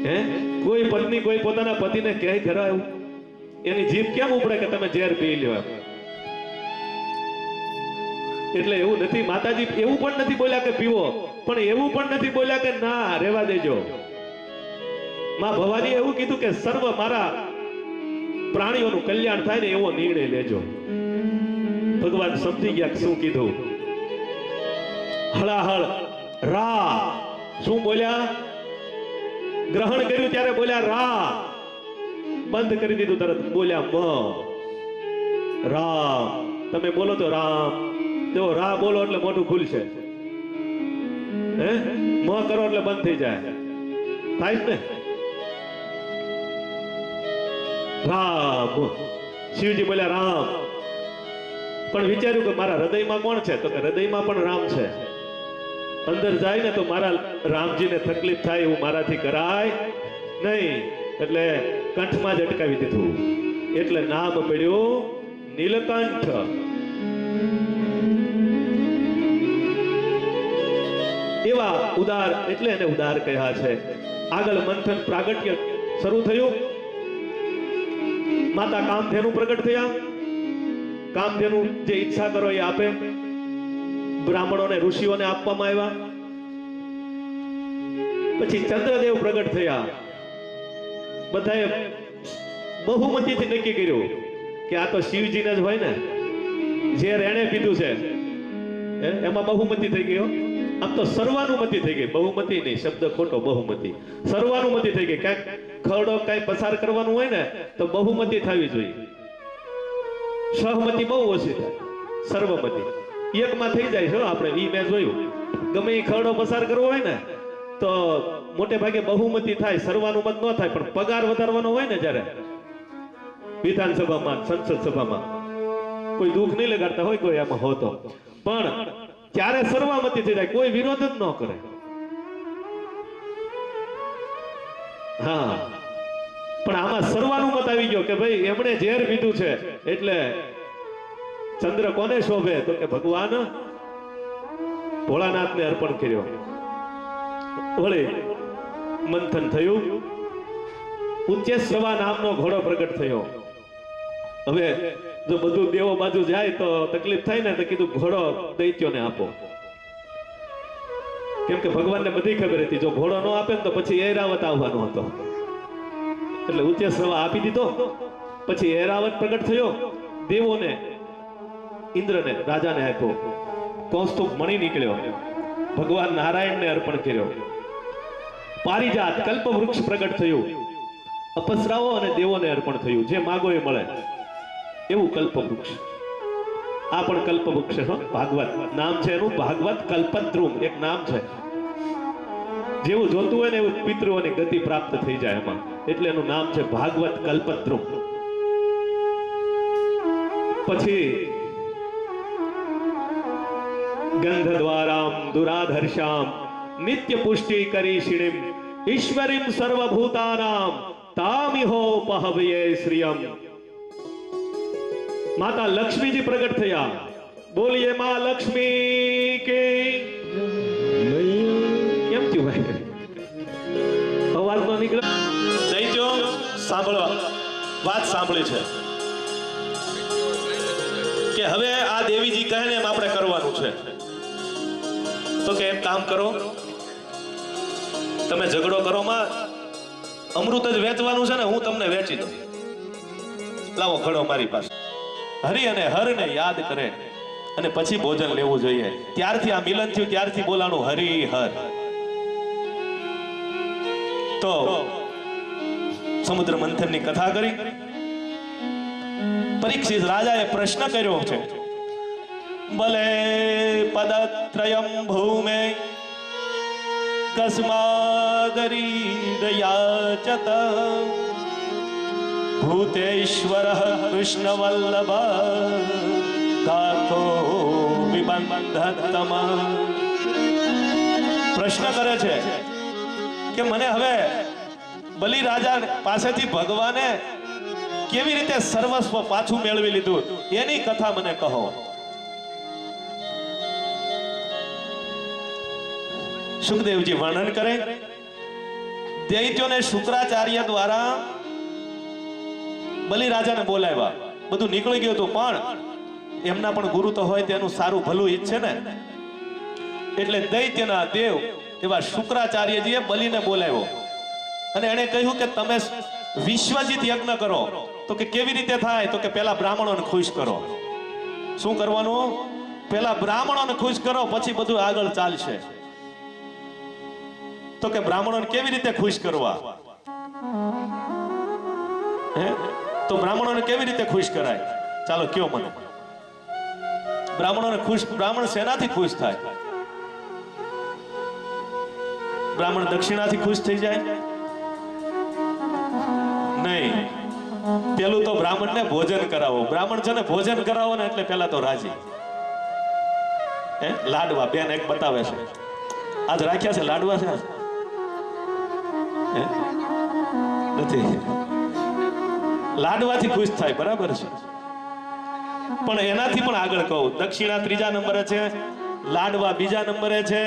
હે કોઈ પત્ની કોઈ પોતાના પતિને કહે ખરા એવું? એની જીભ કેમ ઉપડે કે તમે ઝેર પી લ્યો? એટલે એવું નથી. માતાજી એવું પણ નથી બોલ્યા કે પીવો, પણ એવું પણ નથી બોલ્યા કે ના રહેવા દેજો. માં ભવાની એવું કીધું કે સર્વ મારા પ્રાણીઓનું કલ્યાણ થાય ને એવો નિર્ણય લેજો. ભગવાન સમજી ગયા શું કીધું. હળાહળ રા શું બોલ્યા? ગ્રહણ કર્યું ત્યારે બોલ્યા રા, બંધ કરી દીધું તરત બોલ્યા મ. રામ તમે બોલો તો રામ. જો રા બોલો એટલે મોઢું ખુલશે, હે મ કરો એટલે બંધ થઈ જાય. થાય ને રામ. શિવજી બોલ્યા રામ. પણ વિચાર્યું કે મારા હૃદયમાં કોણ છે? તો કે હૃદયમાં પણ રામ છે. અંદર જાય ને તો મારા રામજીને તકલીફ થાય એવું મારાથી કરાય નહીં. એટલે કંઠમાં જ અટકાવી દીધું. એટલે નામ પડ્યું નીલકંઠ. એવા ઉદાર, એટલે એને ઉદાર કહ્યા છે. આગળ મંથન પ્રાગટ્ય શરૂ થયું. માતા કામધેનુ પ્રગટ થયા. કામધેનુ જે ઈચ્છા કરો એ આપે. બ્રાહ્મણોને ઋષિઓને આપવામાં આવ્યા. પછી ચંદ્રદેવ પ્રગટ થયા. બધાએ બહુમતીથી નક્કી કર્યું કે આ તો શિવજીને જ હોય ને, જે રેણે પીધું છે એમાં બહુમતી થઈ ગયો. આમ તો સર્વાનુમતિ થઈ ગઈ, બહુમતી નહીં, શબ્દ ખોટો, બહુમતી. સર્વાનુમતિ થઈ ગઈ. ક્યાંક ખરડો કઈ પસાર કરવાનું હોય ને તો બહુમતી થવી જોઈએ. સહમતી બહુ ઓછી થાય, સર્વમતી. એકમાં થઈ જાય છે હો. આપણે ઈ મેં જોયું, ગમે એ ખરડો પસાર કરવો હોય ને તો મોટે ભાગે બહુમતી થાય, સર્વાનુમત ન થાય, પણ પગાર વધારવાનો હોય ને જ્યારે વિધાનસભામાં સંસદ સભામાં કોઈ દુઃખ નહીં લગાડતા હોય કોઈ આમાં હોતો, પણ ત્યારે સર્વામતી થઈ જાય, કોઈ વિરોધ જ ન કરે. હા, પણ આમાં સર્વાનુમત આવી ગયો કે ભાઈ એમણે ઝેર પીધું છે એટલે ચંદ્ર કોને શોભે? તો કે ભગવાન ભોળાનાથને અર્પણ કર્યો. વળી મંથન થયું, ઉચ્ચેશ્રવા નામનો ઘોડો પ્રગટ થયો. હવે જો બધું દેવો બાજુ જાય તો તકલીફ થાય ને, તો કીધું ઘોડો દૈત્યોને આપો, કેમ કે ભગવાનને બધી ખબર હતી જો ઘોડો ન આપે ને તો પછી ઐરાવત આવવાનો હતો, એટલે ઉચ્ચેશ્રવા આપી દીધો. પછી ઐરાવત પ્રગટ થયો, દેવોને ઇન્દ્રને રાજાને આપ્યો, કૌસ્તુભ મણિ નીકળ્યો, ભગવાન નારાયણને અર્પણ કર્યો. પારિજાત કલ્પ વૃક્ષ પ્રગટ થયું, અપસરાઓ અને દેવોને અર્પણ થયું, જે માગો એ મળે એવું કલ્પ વૃક્ષ. આ પણ કલ્પ વૃક્ષ છે, ભાગવત નામ છે એનું, ભાગવત કલ્પદ્રુમ એક નામ છે. જેવું જોતું હોય ને એવું પિતૃઓની ગતિ પ્રાપ્ત થઈ જાય એમાં, એટલે એનું નામ છે ભાગવત કલ્પદ્રુમ. પછી ગંધદ્વારામ દુરાધર્ષામ નિત્ય પુષ્ટિ કરીષિણીમ ઈશ્વરીમ સર્વભૂતાનામ તામિહોપહવયે શ્રિયમ. માતા લક્ષ્મીજી પ્રગટ થયા. બોલીએ માં લક્ષ્મી કે કેમ થયું ભાઈ? અવાજ નો નીકળે નહીં. જો સાંભળો, વાત સાંભળી છે કે હવે આ દેવીજી કહે ને એમ આપણે કરવાનું છે. તો કે એક કામ કરો, તમે ઝઘડો કરો માં અમૃત જ વેચવાનું છે ને, હું તમને વેચી દઉં. લાવો ખડો મારી પાસે. હરિ અને હરને યાદ કરે અને પછી ભોજન લેવું જોઈએ. ત્યારથી આ મિલન થયું, ત્યારથી બોલાણું હરિ હર. તો સમુદ્ર મંથનની કથા કરી. પરીક્ષિત રાજાએ પ્રશ્ન કર્યો છે, ભલે પદત્રયમ ભૂમે કસ્માદરીરયાચત ભૂતેશ્વર કૃષ્ણ વલ્લભ ગાથો વિબંધતમ. પ્રશ્ન કરે છે કે મને હવે બલિ રાજા પાસેથી ભગવાને કેવી રીતે સર્વસ્વ પાછું મેળવી લીધું એની કથા મને કહો. સુખદેવજી વર્ણન કરે, દૈત્યોને શુક્રાચાર્ય દ્વારા બલિ રાજાને બોલાવ્યા. બધું નીકળી ગયું હતું, પણ એમના પણ ગુરુ તો હોય તેનું સારું ભલું ઈચ્છે ને, એટલે દૈત્યના દેવ એવા શુક્રાચાર્યજીએ બલિને બોલાવ્યો અને એને કહ્યું કે તમે વિશ્વજીત યજ્ઞ કરો. તો કે કેવી રીતે થાય? તો કે પહેલા બ્રાહ્મણોને ખુશ કરો. શું કરવાનું? પહેલા બ્રાહ્મણોને ખુશ કરો, પછી બધું આગળ ચાલશે. તો કે બ્રાહ્મણોને કેવી રીતે ખુશ કરવા? તો બ્રાહ્મણોને કેવી રીતે ખુશ કરાય? ચાલો કયો મને. બ્રાહ્મણોને ખુશ, બ્રાહ્મણ શેનાથી ખુશ થાય? બ્રાહ્મણ દક્ષિણાથી ખુશ થઈ જાય? નહીં. પેલું તો બ્રાહ્મણને ભોજન કરાવો. બ્રાહ્મણ છે ને ભોજન કરાવો ને એટલે પેલા તો રાજી. લાડવા બેન એક બતાવે છે, આજ રાખ્યા છે લાડવા છે નથી. લાડવાથી ખુશ થાય, બરાબર છે, પણ એનાથી પણ આગળ કહું. દક્ષિણા ત્રીજા નંબરે છે, લાડવા બીજા નંબરે છે,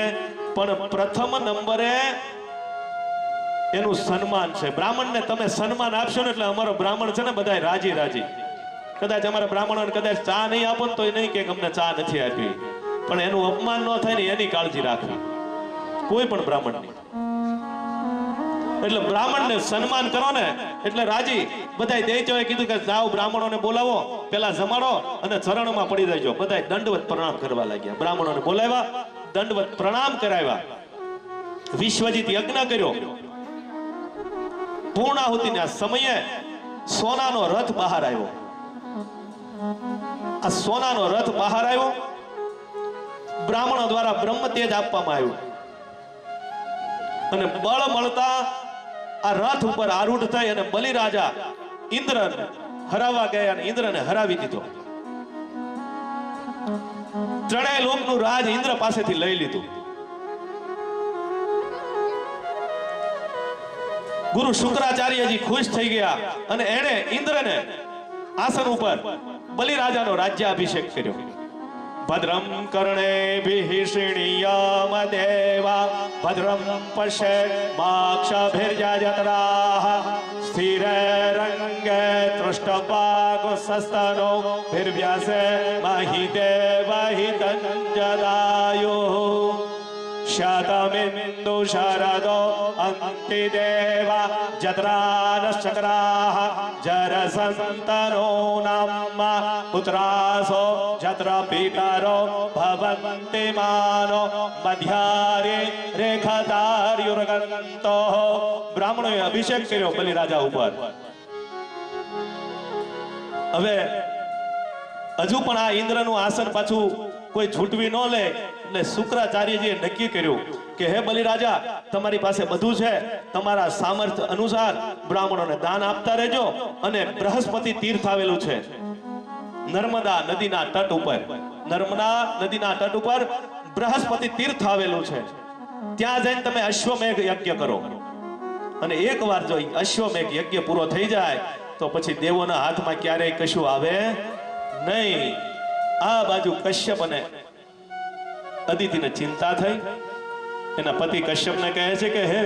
પણ પ્રથમ નંબરે એનું સન્માન છે. બ્રાહ્મણને તમે સન્માન આપશો ને એટલે અમારો બ્રાહ્મણ છે ને બધા રાજી રાજી. કદાચ અમારા બ્રાહ્મણોને કદાચ ચા નહીં આપો ને તો નહીં કે અમને ચા નથી આપી, પણ એનું અપમાન ન થાય ને એની કાળજી રાખવી કોઈ પણ બ્રાહ્મણની. એટલે બ્રાહ્મણને સન્માન કરો ને એટલે રાજી. બધા દૈત્યોએ કીધું કે જાઓ બ્રાહ્મણોને બોલાવો, પેલા જમાડો અને ચરણમાં પડી રહેજો. બધા દંડવત પ્રણામ કરવા લાગ્યા. બ્રાહ્મણોને બોલાવ્યા, દંડવત પ્રણામ કરાવ્યા, વિશ્વજીત યજ્ઞ કર્યો. પૂર્ણાહુતિના સમયે સોનાનો રથ બહાર આવ્યો. આ સોનાનો રથ બહાર આવ્યો બ્રાહ્મણો દ્વારા બ્રહ્મ તેજ આપવામાં આવ્યું અને બળ મળતા આ રથ ઉપર આરૂઢ થઈ અને બલિરાજા ઇન્દ્રને હરાવવા ગયા અને ઇન્દ્રને હરાવી દીધો. ત્રણેય લોકનું રાજ ઇન્દ્ર પાસેથી લઈ લીધું. ગુરુ શુક્રાચાર્યજી ખુશ થઈ ગયા અને એણે ઇન્દ્રને આસન ઉપર બલિરાજાનો રાજ્યાભિષેક કર્યો. ભદ્રમ કર્ણેભિઃ શૃણ્યામ દેવા ભદ્રમ પશ્યેમાક્ષભિર્યજત્રાઃ સ્થિરૈરંગે તૃષ્ટવાગુસસ્તનો ભિર્વ્યસે મહિદેવહિ તંજદાયુઃ શતમિન્દુ શરદો અંતિદેવા જત્રાનશ્ચક્રાઃ જરસંતનો નામ પુત્રાસો જત્ર પિતરો ભવન્તિ માનો મધ્યારે રેખતાર્યુર્ગંતો. બ્રાહ્મણોએ અભિષેક કર્યો બલિરાજા ઉપર. હવે હજુ પણ આ ઇન્દ્રનું આસન પાછું કોઈ છૂટવી ન લે એટલે શુક્રાચાર્યજીએ નક્કી કર્યું કે હે બલિરાજા, તમારી પાસે બધું છે, તમારા સામર્થ્ય અનુસાર બ્રાહ્મણોને દાન આપતા રહેજો. અને બૃહસ્પતિ તીર્થ આવેલું છે નર્મદા નદીના તટ ઉપર. નર્મદા નદીના તટ ઉપર બૃહસ્પતિ તીર્થ આવેલું છે. ત્યાં જઈને તમે અશ્વમેઘ યજ્ઞ કરો અને એકવાર જો અશ્વમેઘ યજ્ઞ પૂરો થઈ જાય તો પછી દેવોના હાથમાં ક્યારેય કશું આવે નહીં. આ બાજુ કશ્યપ અને અદિતિને ચિંતા થઈ. એના પતિ કશ્યપને કહે છે કે હે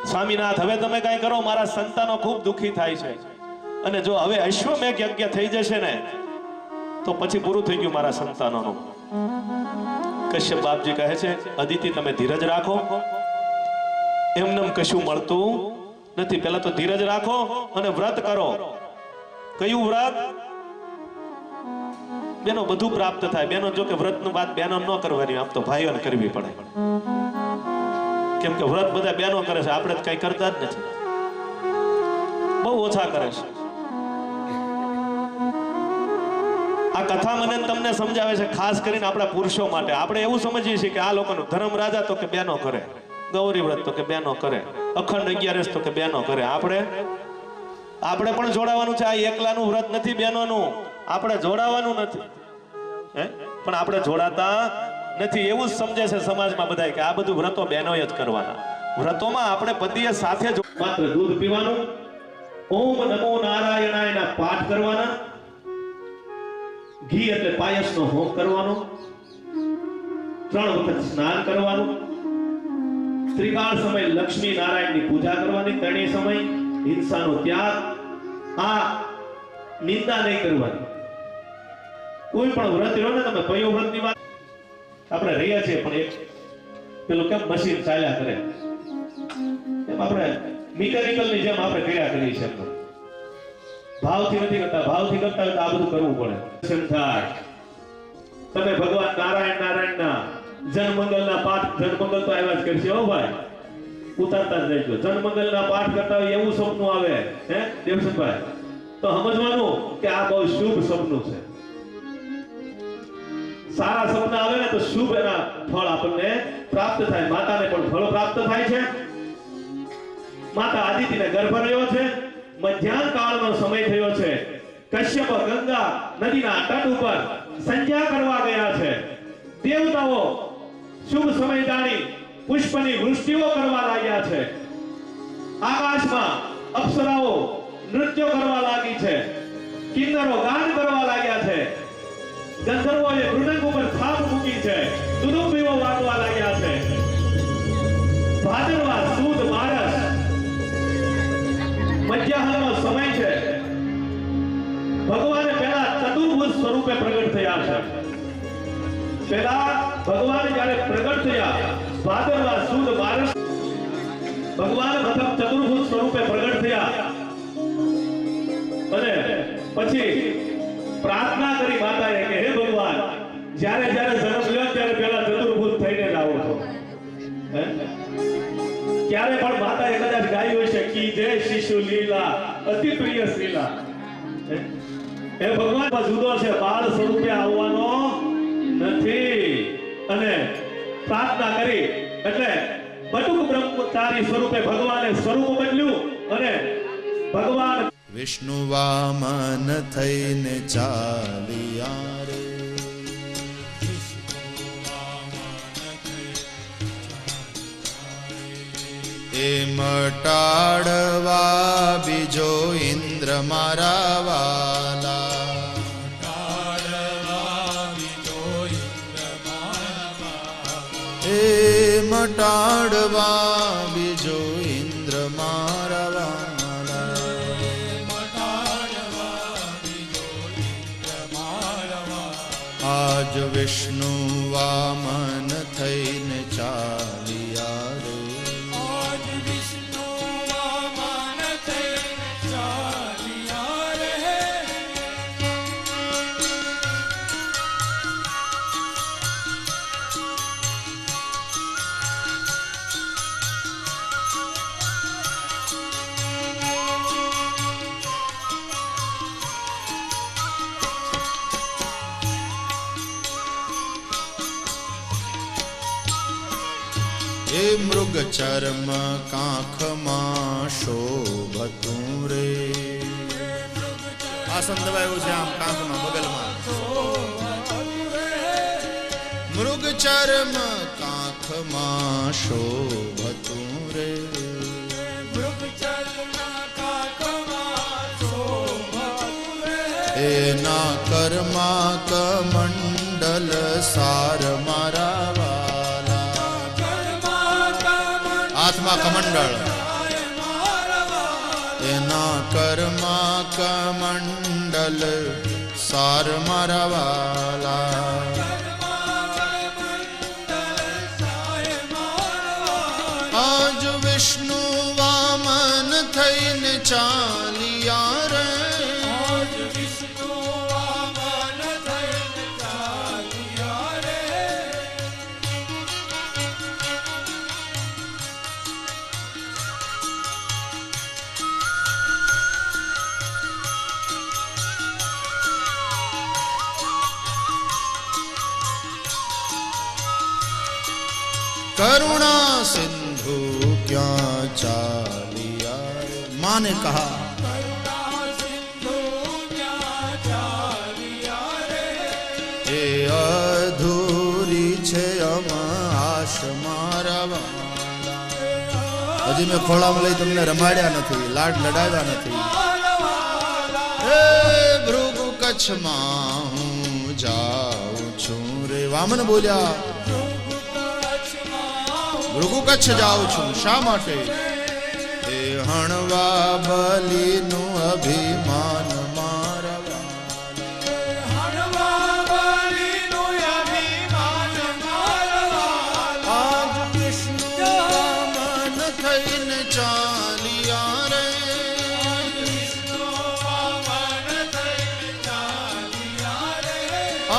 સ્વામીનાથ, હવે તમે કઈ કરો, મારા સંતાનો ખૂબ દુઃખી થાય છે અને જો હવે અશ્વમેઘ યજ્ઞ થઈ જશે ને તો પછી પૂરું થઈ ગયું મારા સંતાનોનું. કશ્યપ બાપજી કહે છે અદિતિ, તમે ધીરજ રાખો, એમને કશું મળતું નથી. પહેલા તો ધીરજ રાખો અને વ્રત કરો. કયું વ્રત? બેનો બધું પ્રાપ્ત થાય. બેનો જો કે વ્રતનું વાત બેનો ન કરવાની, આમ તો ભાઈઓને કરવી પડે, કેમ કે વ્રત બધા બેનો કરે છે, આપણે કઈ કરતા જ નથી, બહુ ઓછા કરે છે. આ કથા મને તમને સમજાવે છે ખાસ કરીને આપણા પુરુષો માટે. આપણે એવું સમજીએ છીએ કે આ લોકોનું ધર્મ રાજા તો કે બેનો કરે, ગૌરી વ્રત તો કે બેનો કરે, અખંડ 11 તો કે બેનો કરે. આપણે પણ જોડાવાનું છે. આ એકલાનું વ્રત નથી બેનોનું, આપણે જોડાવાનું નથી, પણ આપણે જોડાતા નથી. એવું જ સમજે છે સમાજમાં બધા કે આ બધું વ્રતો બહેનોએ જ કરવાના. વ્રતોમાં આપણે પતિએ સાથે જ માત્ર દૂધ પીવાનું, ઓમ નમો નારાયણાયના પાઠ કરવાના, ઘી એટલે પાયસનો હોમ કરવાનો, 3 વખત સ્નાન કરવાનું, ત્રિકાળ સમય લક્ષ્મી નારાયણની પૂજા કરવાની, ત્રણેય સમય હિંસાનો ત્યાગ, આ નિંદા નહીં કરવાની. કોઈ પણ વ્રત રહ્યો ને, તમે કયો વ્રતની વાત આપણે રહ્યા છીએ, પણ એક પેલું કેમ મશીન ચાલ્યા કરે એમ આપણે મિકેનિકલની જેમ આપણે કર્યા કરીએ છીએ. ભાવથી નથી કરતા, ભાવથી કરતા હોય તો આ બધું કરવું પડે. તમે ભગવાન નારાયણના જનમંગલના પાઠ, જનમંગલ તો આવ્યા જ કરશે હો ભાઈ, ઉતારતા જ રહેજો. જનમંગલના પાઠ કરતા હોય એવું સપનું આવે હે દેવસનભાઈ, તો સમજવાનું કે આ બહુ શુભ સપનું છે. સારા સપના આવે ને તો શુભ એના ફળ આપણને પ્રાપ્ત થાય. માતાને પણ ફળ પ્રાપ્ત થાય છે. માતા આદિતિને ગર્ભ રહ્યો છે. મધ્યાહન કાળનો સમય થયો છે. કશ્યપ ગંગા નદીના તટ ઉપર સંધ્યા કરવા ગયા છે. દેવતાઓ શુભ સમય જાણી પુષ્પની વૃષ્ટિઓ કરવા લાગ્યા છે. આકાશમાં અપ્સરાઓ નૃત્ય કરવા લાગી છે. કિન્નરો ગાન કરવા લાગ્યા છે. ગંધર્વોએ મૃદંગ ઉપર થાપ મૂકી છે. દુદુંબીઓ વાગવા લાગ્યા છે. ભાદરવા સુદ મારસ મધ્યાહનનો સમય છે. ભગવાન પહેલા ચતુર્ભુજ સ્વરૂપે પ્રગટ થયા છે. પહેલા ભગવાન જ્યારે પ્રગટ થયા, ભાદરવા સુદ મારસ ભગવાન પ્રથમ ચતુર્ભુજ સ્વરૂપે પ્રગટ થયા અને પછી પ્રાર્થના કરી માતાએ કે હે ભગવાન, જ્યારે જ્યારે જન્મ લ્યો ત્યારે પહેલા ચતુર્ભુજ થઈને જ આવો છો. ક્યારે પણ માતાએ કદાચ ગાયું હશે કી જય શિશુ લીલા અતિ પ્રિય શ્રીલા. હે ભગવાન જુદો છે, બાળ સ્વરૂપે આવવાનો નથી. અને પ્રાર્થના કરી એટલે બટુક બ્રહ્મચારી સ્વરૂપે ભગવાને સ્વરૂપ બદલ્યું અને ભગવાન વિષ્ણુ વામન થઈને ચાલ્યા રે. એ મટાડવા બીજો ઇન્દ્ર મારા વાલા. એ મટાડવા બીજો ઇન્દ્ર મારા વાલા. આજ વિષ્ણુ વામન થઈને ચાલ્યા રે. એ મૃગ ચર્મ કાંખમાં શોભતું રે. આસન દબાયું છે આમ કાંખમાં બગલમાં. મૃગ ચર્મ કાંખમાં શોભતું રે. એના કર્મા કમંડલ સાર મારા વાલા. હાથમાં કમંડળ. એના કર્મા કમંડલ સાર મારા વાલા. આજ વિષ્ણુ વામન થઈને ચાલ્યા રે. करुणा सिंधु क्या चालिया. माँ ने कहा એ અધૂરી છે આશ મારા વાલા. હજી મેં ખોળામાં લઈ તમને રમાડ્યા નથી, લાડ લડાવ્યા નથી. એ ભૃગુ કચ્છમાં હું જાઉં છું રે. વામન બોલ્યા ભૃગુ કચ્છ જાઉં છું. શા માટે? એ હણવા બલીનું અભિમાન મારા. આજ વિષ્ણુ વામન થઈને ચાલ્યા રે.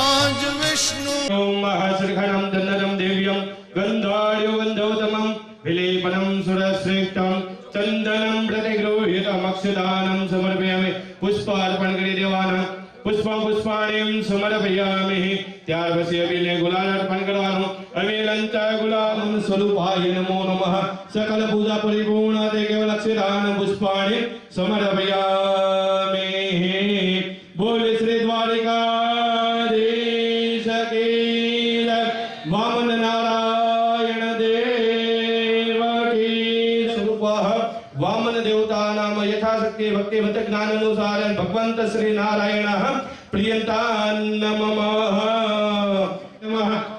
આજ વિષ્ણુ મહાશ્રીખણમ દન્નરમ દેવ્યમ ગંધાળ્યો ગંધોતમમ વિલેપનમ સુરશ્રેષ્ઠમ ચંદનમ પ્રતિગૃહ્યતમ અક્ષદાનમ સમર્પયામિ. પુષ્પાર્પણ કરી દેવાના. પુષ્પમ પુષ્પાણીમ સમર્પયામિ. ત્યાર પછી અબીલને ગુલાલ અર્પણ કરવાનું. અબીલંચ ગુલાલમ સ્વરૂપાય નમો નમઃ. સકલ પૂજા પરિપૂર્ણ તે કેવલ અક્ષદાન પુષ્પાણી સમર્પયામિ. બોલ શ્રી દ્વારિકાધીશ કી જય. વામન નારાયણ દેવ કી સ્વરૂપ વામન દેવતા નામ યથાશક્તિ ભક્તિ મત જ્ઞાન અનુસાર ભગવંત શ્રી નારાયણ પ્રિયંતા નમઃ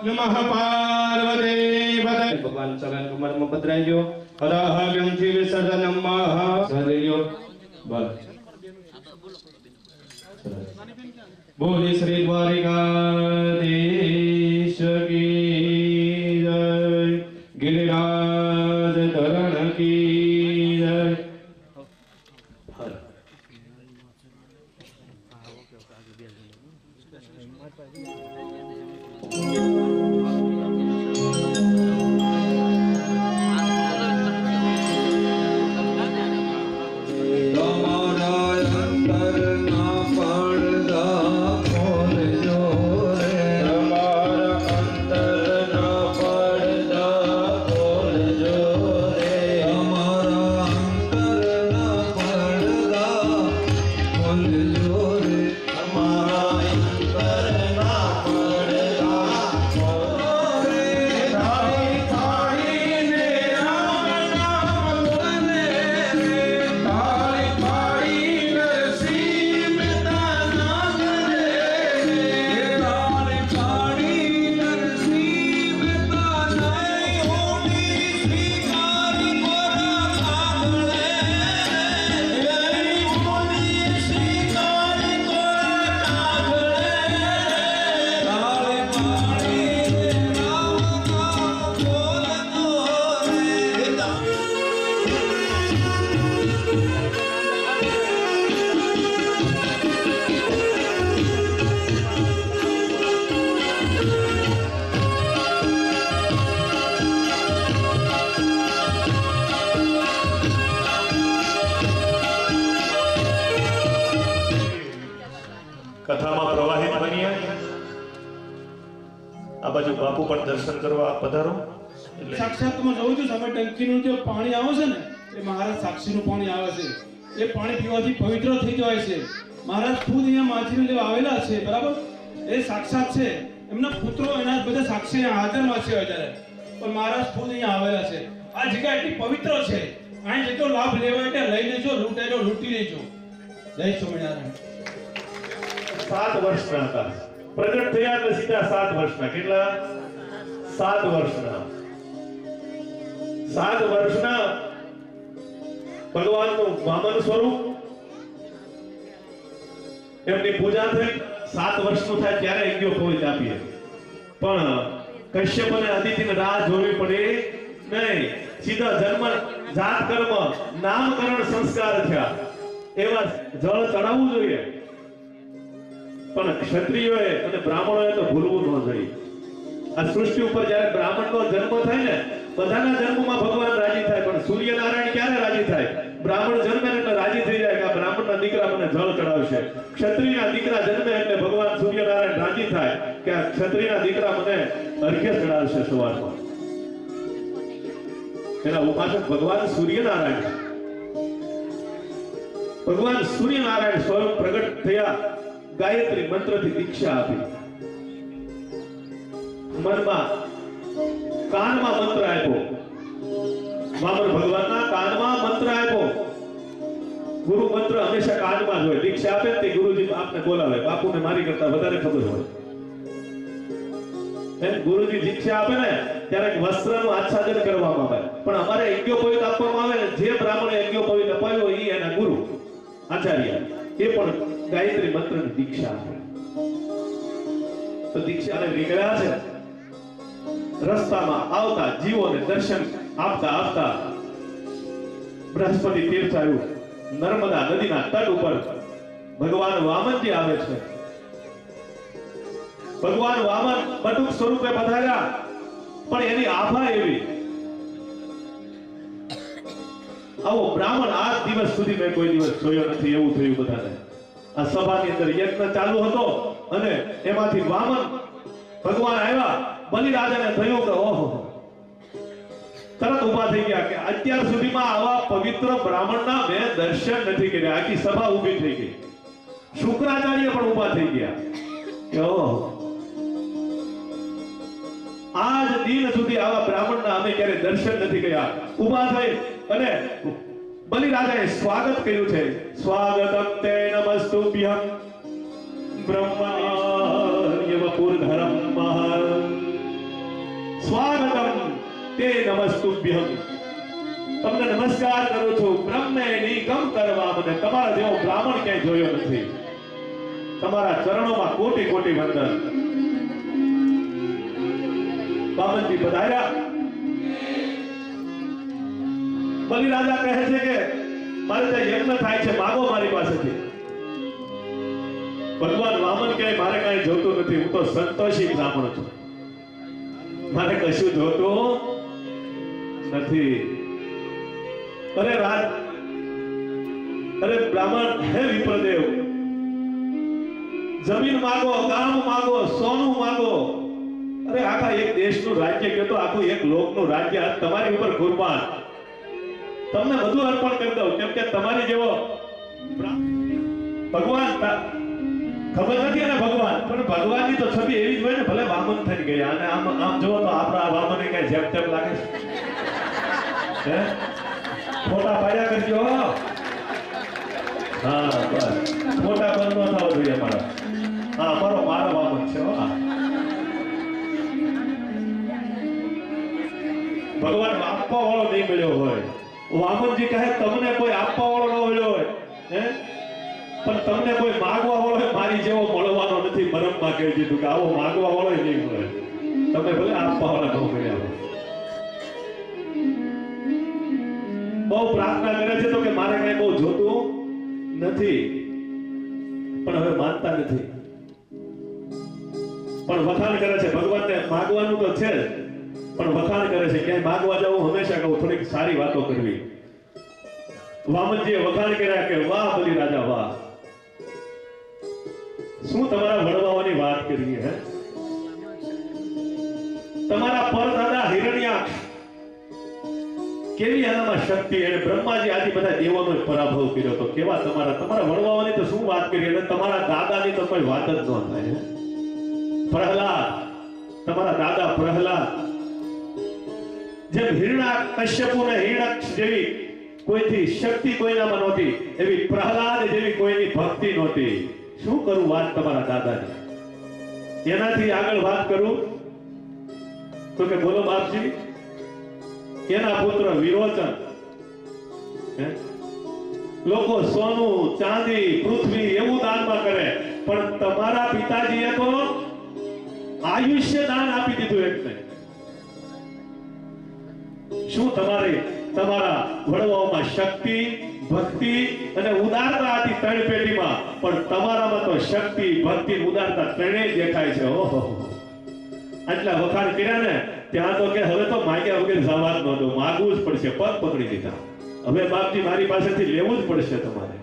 નમઃ પાર્વતી પતે. ભગવાન ચરણ કમરમાં પધરાજો. હરાહવ્યમથી વિસર્જનમ સહદેવ્યો. બસ બોલી શ્રી દ્વારિકાધીશ કી જય. ગિરિરાજ ધરણ કી જય. તમારા અંતરના પડદા ખોલજો રે. બાજુ બાપુ પણ દર્શન કરવા પધારો. એટલે સાક્ષાતમાં જઉં છું સામે ટંકીનું જે પાણી આવે છે ને એ મહારાજ સાક્ષીનું પાણી આવે છે. એ પાણી પીવાથી પવિત્ર થઈ જાય છે. મહારાજ ખુદ અહીંયા માછીને લેવા આવેલા છે, બરાબર? એ સાક્ષાત છે, એમના પુત્રો એના બધા સાક્ષી હાજરમાં છે અત્યારે, પણ મહારાજ ખુદ અહીંયા આવેલા છે. આ જગ્યા એટલી પવિત્ર છે, અહીં જેટલો લાભ લેવા એટલે લઈ લેજો, લૂંટાઈ લૂંટી લેજો. જય સ્વામિનારાયણ. 7 વર્ષના હતા. પ્રગટ થયા એટલે સીધા 7 વર્ષના. કેટલા? 7 વર્ષના. 7 વર્ષના ભગવાનનું વામન સ્વરૂપ, એમની પૂજા થઈ. 7 વર્ષનું થાય ત્યારે યજ્ઞોપવિત આપીએ, પણ કશ્યપ અને અદિતિને રાહ જોવી પડે નહીં. સીધા જન્મ, જાત કર્મ, નામકરણ સંસ્કાર થયા. એવા જળ ચડાવવું જોઈએ, પણ ક્ષત્રિયોએ અને બ્રાહ્મણોએ તો ભૂલવું ન જોઈએ. આ સૃષ્ટિ ઉપર જ્યારે બ્રાહ્મણનો જન્મ થાય ને, બધાના જન્મમાં ભગવાન રાજી થાય, પણ સૂર્યનારાયણ ક્યારે રાજી થાય? બ્રાહ્મણ જન્મે એટલે રાજી થઈ જાય કે આ બ્રાહ્મણના દીકરા મને જળ ચડાવશે. ક્ષત્રિયના દીકરા જન્મે એટલે ભગવાન સૂર્યનારાયણ રાજી થાય કે આ ક્ષત્રિયના દીકરા મને અર્ઘ્ય ચડાવશે સવારમાં. એના ઉપાસક ભગવાન સૂર્યનારાયણ. ભગવાન સૂર્યનારાયણ સ્વયં પ્રગટ થયા, ગાયત્રી મંત્રથી દીક્ષા આપી. મનમાં, કાનમાં મંત્ર આપ્યો. વામન ભગવાનના કાનમાં મંત્ર આપ્યો. ગુરુ મંત્ર હંમેશા કાનમાં જ હોય. દીક્ષા આપે તે ગુરુજી આપને બોલાવે. બાપુને મારી કરતા વધારે ખબર હોય. ગુરુજી દીક્ષા આપે ને ત્યારે વસ્ત્રનું આચ્છાદન કરવામાં આવે, પણ અમારે યજ્ઞોપવિત આપવામાં આવે ને, જે બ્રાહ્મણે યજ્ઞોપવિત અપાયો એ એના ગુરુ આચાર્ય, એ પણ ગાયત્રી મંત્રની દીક્ષા આપે. તો દીક્ષા નીકળ્યા છે. રસ્તામાં આવતા જીવોને દર્શન આપતા આપતા બૃહસ્પતિ તીર્થ આવ્યું. નર્મદા નદીના તટ ઉપર ભગવાન વામનજી આવે છે. ભગવાન વામન બટુક સ્વરૂપે પધાર્યા, પણ એની આભા એવી. આવો બ્રાહ્મણ આજ દિવસ સુધી મેં કોઈ દિવસ જોયો નથી. એવું થયું બધાને. આ સભાની અંદર યજ્ઞ ચાલુ હતો અને એમાંથી વામન ભગવાન આવ્યા. બલિરાજાને થયું કે ઓહો, તરત ઉભા થઈ ગયા કે અત્યાર સુધીમાં આવા પવિત્ર બ્રાહ્મણના મેં દર્શન નથી કર્યા. આખી સભા ઊભી થઈ ગઈ. શુક્રાચાર્ય પણ ઊભા થઈ ગયા કે ઓહો, આજ દિન સુધી આવા બ્રાહ્મણના અમે ક્યારે દર્શન નથી કર્યા. ઊભા થઈ અને બલિરાજાએ સ્વાગત કર્યું છે. સ્વાગતમ તે નમસ્તુભ્યં બ્રહ્મણ્ય વપુરધરમ મહં. સ્વાગતમ તે નમસ્તુભ્યં. તમને નમસ્કાર કરું છું. બ્રહ્મે નિગમ કરવા મને તમારા જેવો બ્રાહ્મણ ક્યાંય જોયો નથી. તમારા ચરણોમાં કોટી કોટી વંદન. વામનજી પધાર્યા. બલિરાજા કહે છે કે મારે ત્યાં યજ્ઞ થાય છે, માગો મારી પાસેથી. ભગવાન વામન કહે મારે કાંઈ જોતું નથી, હું તો સંતોષી બ્રાહ્મણ છું, મારે કશું જોતું નથી. અરે બ્રાહ્મણ, હે વિપ્રદેવ, જમીન માગો, ગામ માગો, સોનું માગો. અરે આખા એક દેશનું રાજ્ય કયો તો આખું એક લોકનું રાજ્ય તમારી ઉપર કુરબાન. તમને બધું અર્પણ કરી દઉં, કેમ કે તમારી જેવો ભગવાન ખબર નથી ને ભગવાન, પણ ભગવાનની તો છબી એવી જ હોય ને. ભલે વામન થઈ ગયા અને આમ આમ જોવો તો આપણા વામને કઈ જેમ તેમ લાગે છે. હે ફોટા પાડ્યા કરજો. હા બસ, ફોટા બંધ ન થવા જોઈએ અમારા. હા મારો વામન છે. ભગવાન આપવા વાળો નહીં મળ્યો હોય. વામનજી કહે તમને કોઈ આપવા વાળો ન મળ્યો હોય, હે, પણ તમને કોઈ માગવા વાળો મારી જેવો મળવાનો નથી. મરમમાં કહી દીધું કે આવો માગવા વાળો નહીં મળે. તમે ભલે આપવા વાળા ન મળ્યા હોય. બહુ પ્રાર્થના કરે છે તો કે મારે કઈ બહુ જોતું નથી, પણ હવે માનતા નથી. પણ વખાણ કરે છે. ભગવાનને માગવાનું તો છે જ, પણ વખાણ કરે છે. ક્યાંય માગવા જવું હંમેશા કહું થોડીક સારી વાતો કરવી. વામનજીએ વખાણ કર્યા કે વાહ બલિરાજા વાહ, શું તમારા વડવાઓની વાત કરીએ. હે તમારા પરદાદા હિરણ્યાક્ષ કેવી આનામાં શક્તિ, અને બ્રહ્માજી આદિ બધા દેવોનો પરાભવ કર્યો તો કેવા તમારા વડવાઓની તો શું વાત કરી, અને તમારા દાદાની તો કોઈ વાત જ ન થાય. પ્રહલાદ, તમારા દાદા પ્રહલાદ જેમ હિરણ્યકશ્યપુ ને હિરણ્યાક્ષ જેવી કોઈથી શક્તિ કોઈનામાં નહોતી, એવી પ્રહલાદ જેવી કોઈની ભક્તિ નહોતી. શું કરું વાત તમારા દાદાની? એનાથી આગળ વાત કરું તો કે બોલો બાપજી, એના પુત્ર વિરોચન, લોકો સોનું ચાંદી પૃથ્વી એવું દાનમાં કરે, પણ તમારા પિતાજીએ તો આયુષ્ય દાન આપી દીધું એકને. શું તમારા વડવાઓમાં શક્તિ, ભક્તિ અને ઉદારતા હતી ત્રણ પેઢીમાં, પણ તમારામાં તો શક્તિ, ભક્તિ, ઉદારતા ત્રણેય દેખાય છે. ઓહો, આટલા વખાણ કર્યા ને ત્યાં તો કે હવે તો માગ્યા વગર જવા જ નહોતું, માગવું જ પડશે. પગ પકડી દીધા, હવે બાપજી મારી પાસેથી લેવું જ પડશે તમારે.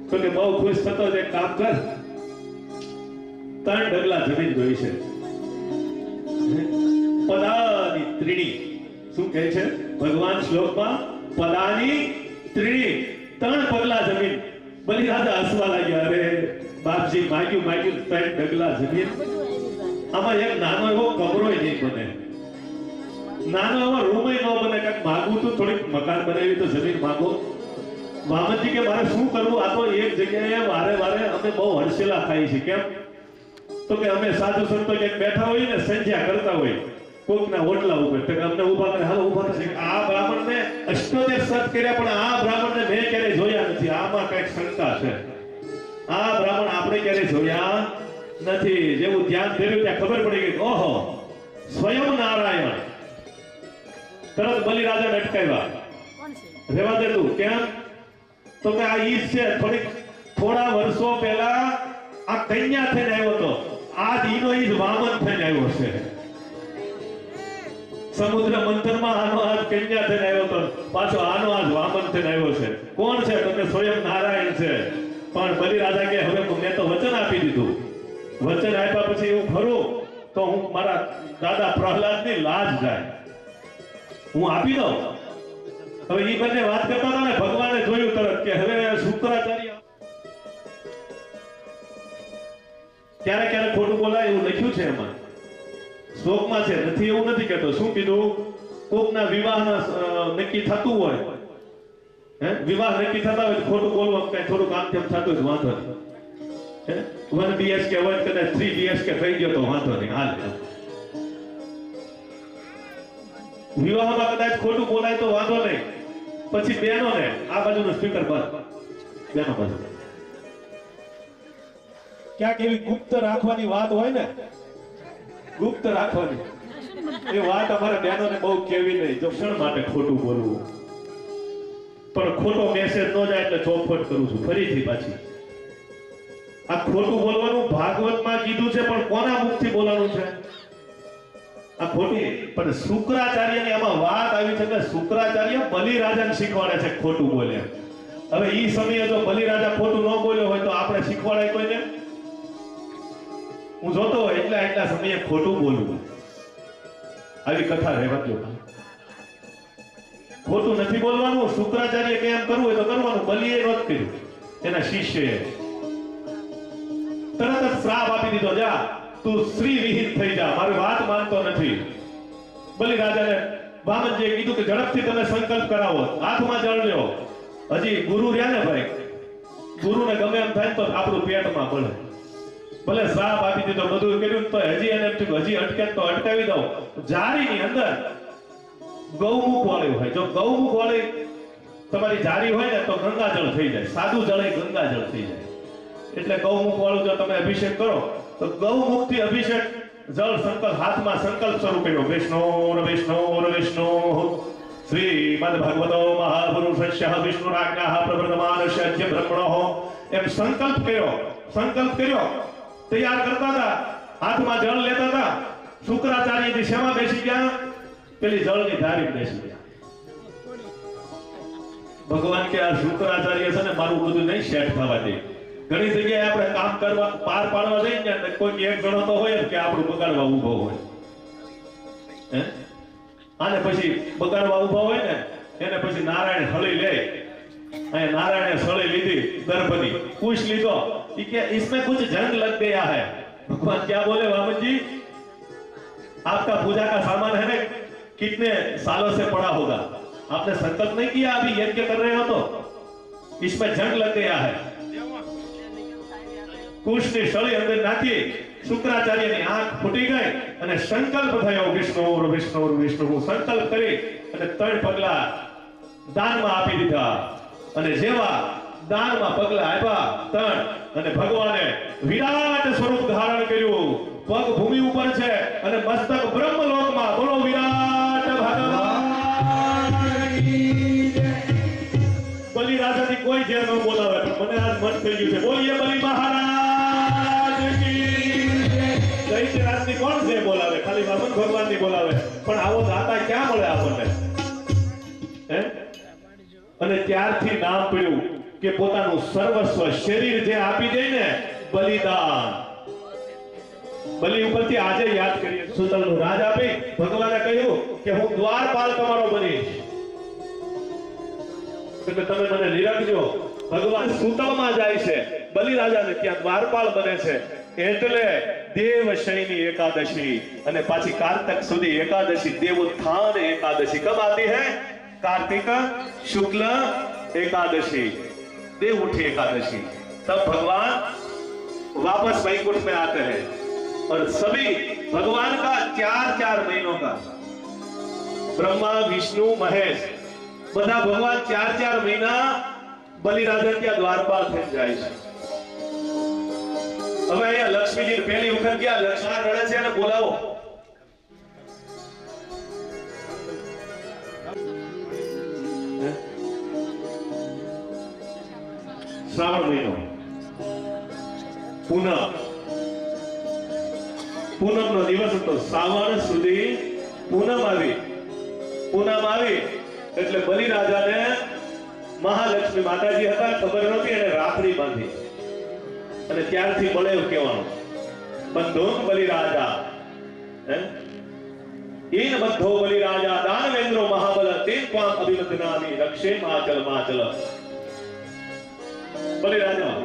તો કે બહુ ખુશ થતો એક કામ કર, 3 ડગલા જમીન જોઈ છે, પદાની ત્રીણી. શું કહે છે ભગવાન શ્લોકમાં? પદાની ત્રીણી, 3 પગલા જમીન. બલિરાજા હસવા લાગ્યા, અરે બાપજી માગ્યું 3 ડગલા જમીન. આમાં એક નાનો એવો કમરોય નહીં બને, નાનો એવો રૂમય ન બને. કાંઈક માગવું તો થોડીક મકાન બનાવી તો જમીન માગો. વામનજી કે મારે શું કરવું? આ તો એક જગ્યાએ વારે વારે અમે બહુ હડસેલા થાય છે. કેમ? તો કે અમે સાધુ સંતો ક્યાંક બેઠા હોય ને, સંધ્યા કરતા હોય કોકના ઓટલા ઉપર, તો અમને ઊભા કરે, હાલો ઊભા થશે. આ બ્રાહ્મણને 78 સત કર્યા, પણ આ બ્રાહ્મણને મેં ક્યારેય જોયા નથી. આમાં કઈક શંકા છે. આ બ્રાહ્મણ આપણે ક્યારેય જોયા નથી. જેવું ધ્યાન ધર્યું ત્યાં ખબર પડી ગઈ, ઓહો સ્વયં નારાયણ. તરત બલિરાજાને અટકાવ્યા, રેવા દે તું. કેમ? તો કે આ ઈશ છે, થોડા વર્ષો પહેલા આ કન્યા થઈને આવ્યો હતો, આ દીનો ઈજ વામન થઈને આવ્યો છે. સમુદ્ર મંથનમાં આનો આજ કન્યા થઈને આવ્યો હતો, પાછો આનો આજ વામન થઈને આવ્યો છે. કોણ છે? તો કે સ્વયં નારાયણ છે. પણ બલિરાજા કે હવે મેં તો વચન આપી દીધું, વચન આપ્યા પછી એવું ખરું તો હું મારા દાદા પ્રહલાદની લાજ જાય, હું આપી દઉં. હવે એ બંને વાત કરતા હતા ને, ભગવાને જોયું તરત કે હવે શુક્રાચાર્ય ક્યારેક ક્યારેક ખોટું બોલાય એવું લખ્યું છે એમાં, શ્લોકમાં છે, નથી એવું નથી કહેતો. શું કીધું? કોકના વિવાહના નક્કી થતું હોય, વિવાહ નક્કી થતા હોય, ખોટું બોલવા કઈ થોડું કામ તેમ થતું હોય વાંધો નહીં. 1 BHK હોય કદાચ 3 BHK થઈ ગયો તો વાંધો નહીં, હાલ. વિવાહમાં કદાચ ખોટું બોલાય તો વાંધો નહીં. પછી બેનો ને આ બાજુનું સ્પીકર બંધ, બેનો બાજુ ક્યાંક એવી ગુપ્ત રાખવાની વાત હોય ને, ગુપ્ત રાખવાની એ વાત અમારે બહેનોને બહુ કેવી નહીં. જો ક્ષણ માટે ખોટું બોલવું, પણ ખોટો મેસેજ ન જાય એટલે ચોખવટ કરું છું ફરીથી પાછી. આ ખોટું બોલવાનું ભાગવતમાં કીધું છે, પણ કોના મુખથી બોલવાનું છે? આ ખોટી. પણ શુક્રાચાર્યની આમાં વાત આવી છે કે શુક્રાચાર્ય બલિરાજાને શીખવાડે છે ખોટું બોલે. હવે ઈ સમયે જો બલિરાજા ખોટું ન બોલ્યો હોય તો આપણે શીખવાડાય કોઈને? હું જોતો હોય એટલા સમયે ખોટું બોલવું, આવી કથા રહેવા દો. ખોટું નથી બોલવાનું. શુક્રાચાર્ય કેમ કરવું હોય તો કરવાનું, બલિએ નહોતું કર્યું, એના શિષ્યએ તરત જ શ્રાપ આપી દીધો, જા તું સ્ત્રી વિહીન થઈ જા, મારી વાત માનતો નથી. બલિરાજાને વામનજીએ કીધું કે ઝડપથી તમે સંકલ્પ કરાવો, હાથમાં જળ લ્યો. હજી ગુરુ રહ્યા ને ભાઈ, ગુરુને ગમે એમ થાય તો આપણું પેટમાં બળે. ભલે શ્રાપ આપી દીધો, બધું કર્યું તો હજી એને એમ થયું હજી અટકે તો અટકાવી દઉં. જારીની અંદર ગૌમુખ વાળી હોય, જો ગૌમુખ વાળી તમારી જારી હોય ને તો ગંગાજળ થઈ જાય, સાદું જળ એ ગંગાજળ થઈ જાય. એટલે ગૌમુખ વાળું જો તમે અભિષેક કરો તો ગૌમુખ થી અભિષેક જળ સંકલ્પ, હાથમાં સંકલ્પ શરૂ કર્યો, વિષ્ણુ વિષ્ણુ વિષ્ણુ શ્રીમદ ભગવતો મહાપુરુષસ્ય વિષ્ણુરાજ્ઞા પ્રવર્તમાનસ્ય અદ્ય બ્રહ્મણો, એમ સંકલ્પ કર્યો. તૈયાર કરતા હતા, હાથમાં જળ લેતા હતા. શુક્રાચાર્યજી શેમાં બેસી ગયા? પેલી જળની ધારી બેસી ગયા. ભગવાન કે આ શુક્રાચાર્ય છે ને મારું બધું નહીં સેટ થવા દે. ઘણી જગ્યાએ આપણે કામ કરવા પાર પાડવા જઈએ ને કોઈ એક જણો તો હોય કે આપણું બગાડવા ઊભો હોય, હે આને પછી બગાડવા ઊભા હોય ને એને પછી નારાયણ હળી લે અને नारायण सड़े लीधी दर्पणी पूछ लीधो कि इसमें कुछ जंग लग गया है। भगवान क्या बोले वामन जी, आपका पूजा का सामान है ना कितने सालों से पड़ा होगा, आपने संकल्प नहीं किया अभी यज्ञ कर रहे हो तो इसमें जंग लग गया है। कुश ने सड़ी अंदर नाखी शुक्राचार्य ની આંખ ફૂટી ગઈ અને સંકલ્પ થયો વિષ્ણુ વિષ્ણુ વિષ્ણુ સંકલ્પ કરી અને 3 પગલા દાનમાં આપી દીધા અને જેવા દાનમાં પગલા આપ્યા 3 અને ભગવાને વિરાટ સ્વરૂપ ધારણ કર્યું, પગ ભૂમિ ઉપર છે અને મસ્તક બ્રહ્મલોકમાં। બોલો વિરાટ ભગવાન કી જય। બલિ રાજાની કોઈ જે ન બોલાવે પણ મને આજ મન થઈ ગયું છે, બોલીએ બલિ મહારાજ કી જય। દૈત્યરાજની કોણ જે બોલાવે, ખાલી વામન ભગવાનની બોલાવે, પણ આવો દાતા ક્યાં મળે આપણને હે? અને ત્યારથી નામ પડ્યું કે પોતાનું સર્વસ્વ શરીર જે આપી દે ને બલિદાન। બલિ ઉપરથી આજે યાદ કરીએ સુતલનું રાજ આપી ભગવાને કહ્યું કે હું દ્વારપાલ તમારો બનીશ, એટલે તમે મને નિરખજો। ભગવાન સુતલમાં જાય છે બલિ રાજાને ત્યાં દ્વારપાલ બને છે, એટલે દેવશયની એકાદશી અને પાછી કાર્તક સુધી એકાદશી દેવોત્થાન एकादशी कब आती है? कार्तिक शुक्ल एकादशी देव उठी एकादशी, तब भगवान वापस वैकुंठ में आते हैं और सभी भगवान का 4-4 महीनों का ब्रह्मा विष्णु महेश બધા ભગવાન 4-4 મહિના બલિરાજા ત્યાં દ્વારપાલ થઈ જાય છે। હવે અહીંયા લક્ષ્મીજી પહેલી વખત ગયા, લક્ષ્મણ રડે છે અને બોલાવો। શ્રાવણ મહિનો પૂનમ નો દિવસ હતો, શ્રાવણ સુધી પૂનમ આવી એટલે બલિ રાજાને મહાલક્ષ્મી માતાજી હતા ખબર નહોતી, એને રાખડી બાંધી અને ત્યારથી બળેવ કહેવાનું બંધો બલિ રાજા ઈન બંધો બલિ રાજા દાનવેન્દ્રો મહાબલ તેન ક્વામ અભિમતનામી રક્ષે માચલ માચલ। બલિ રાજા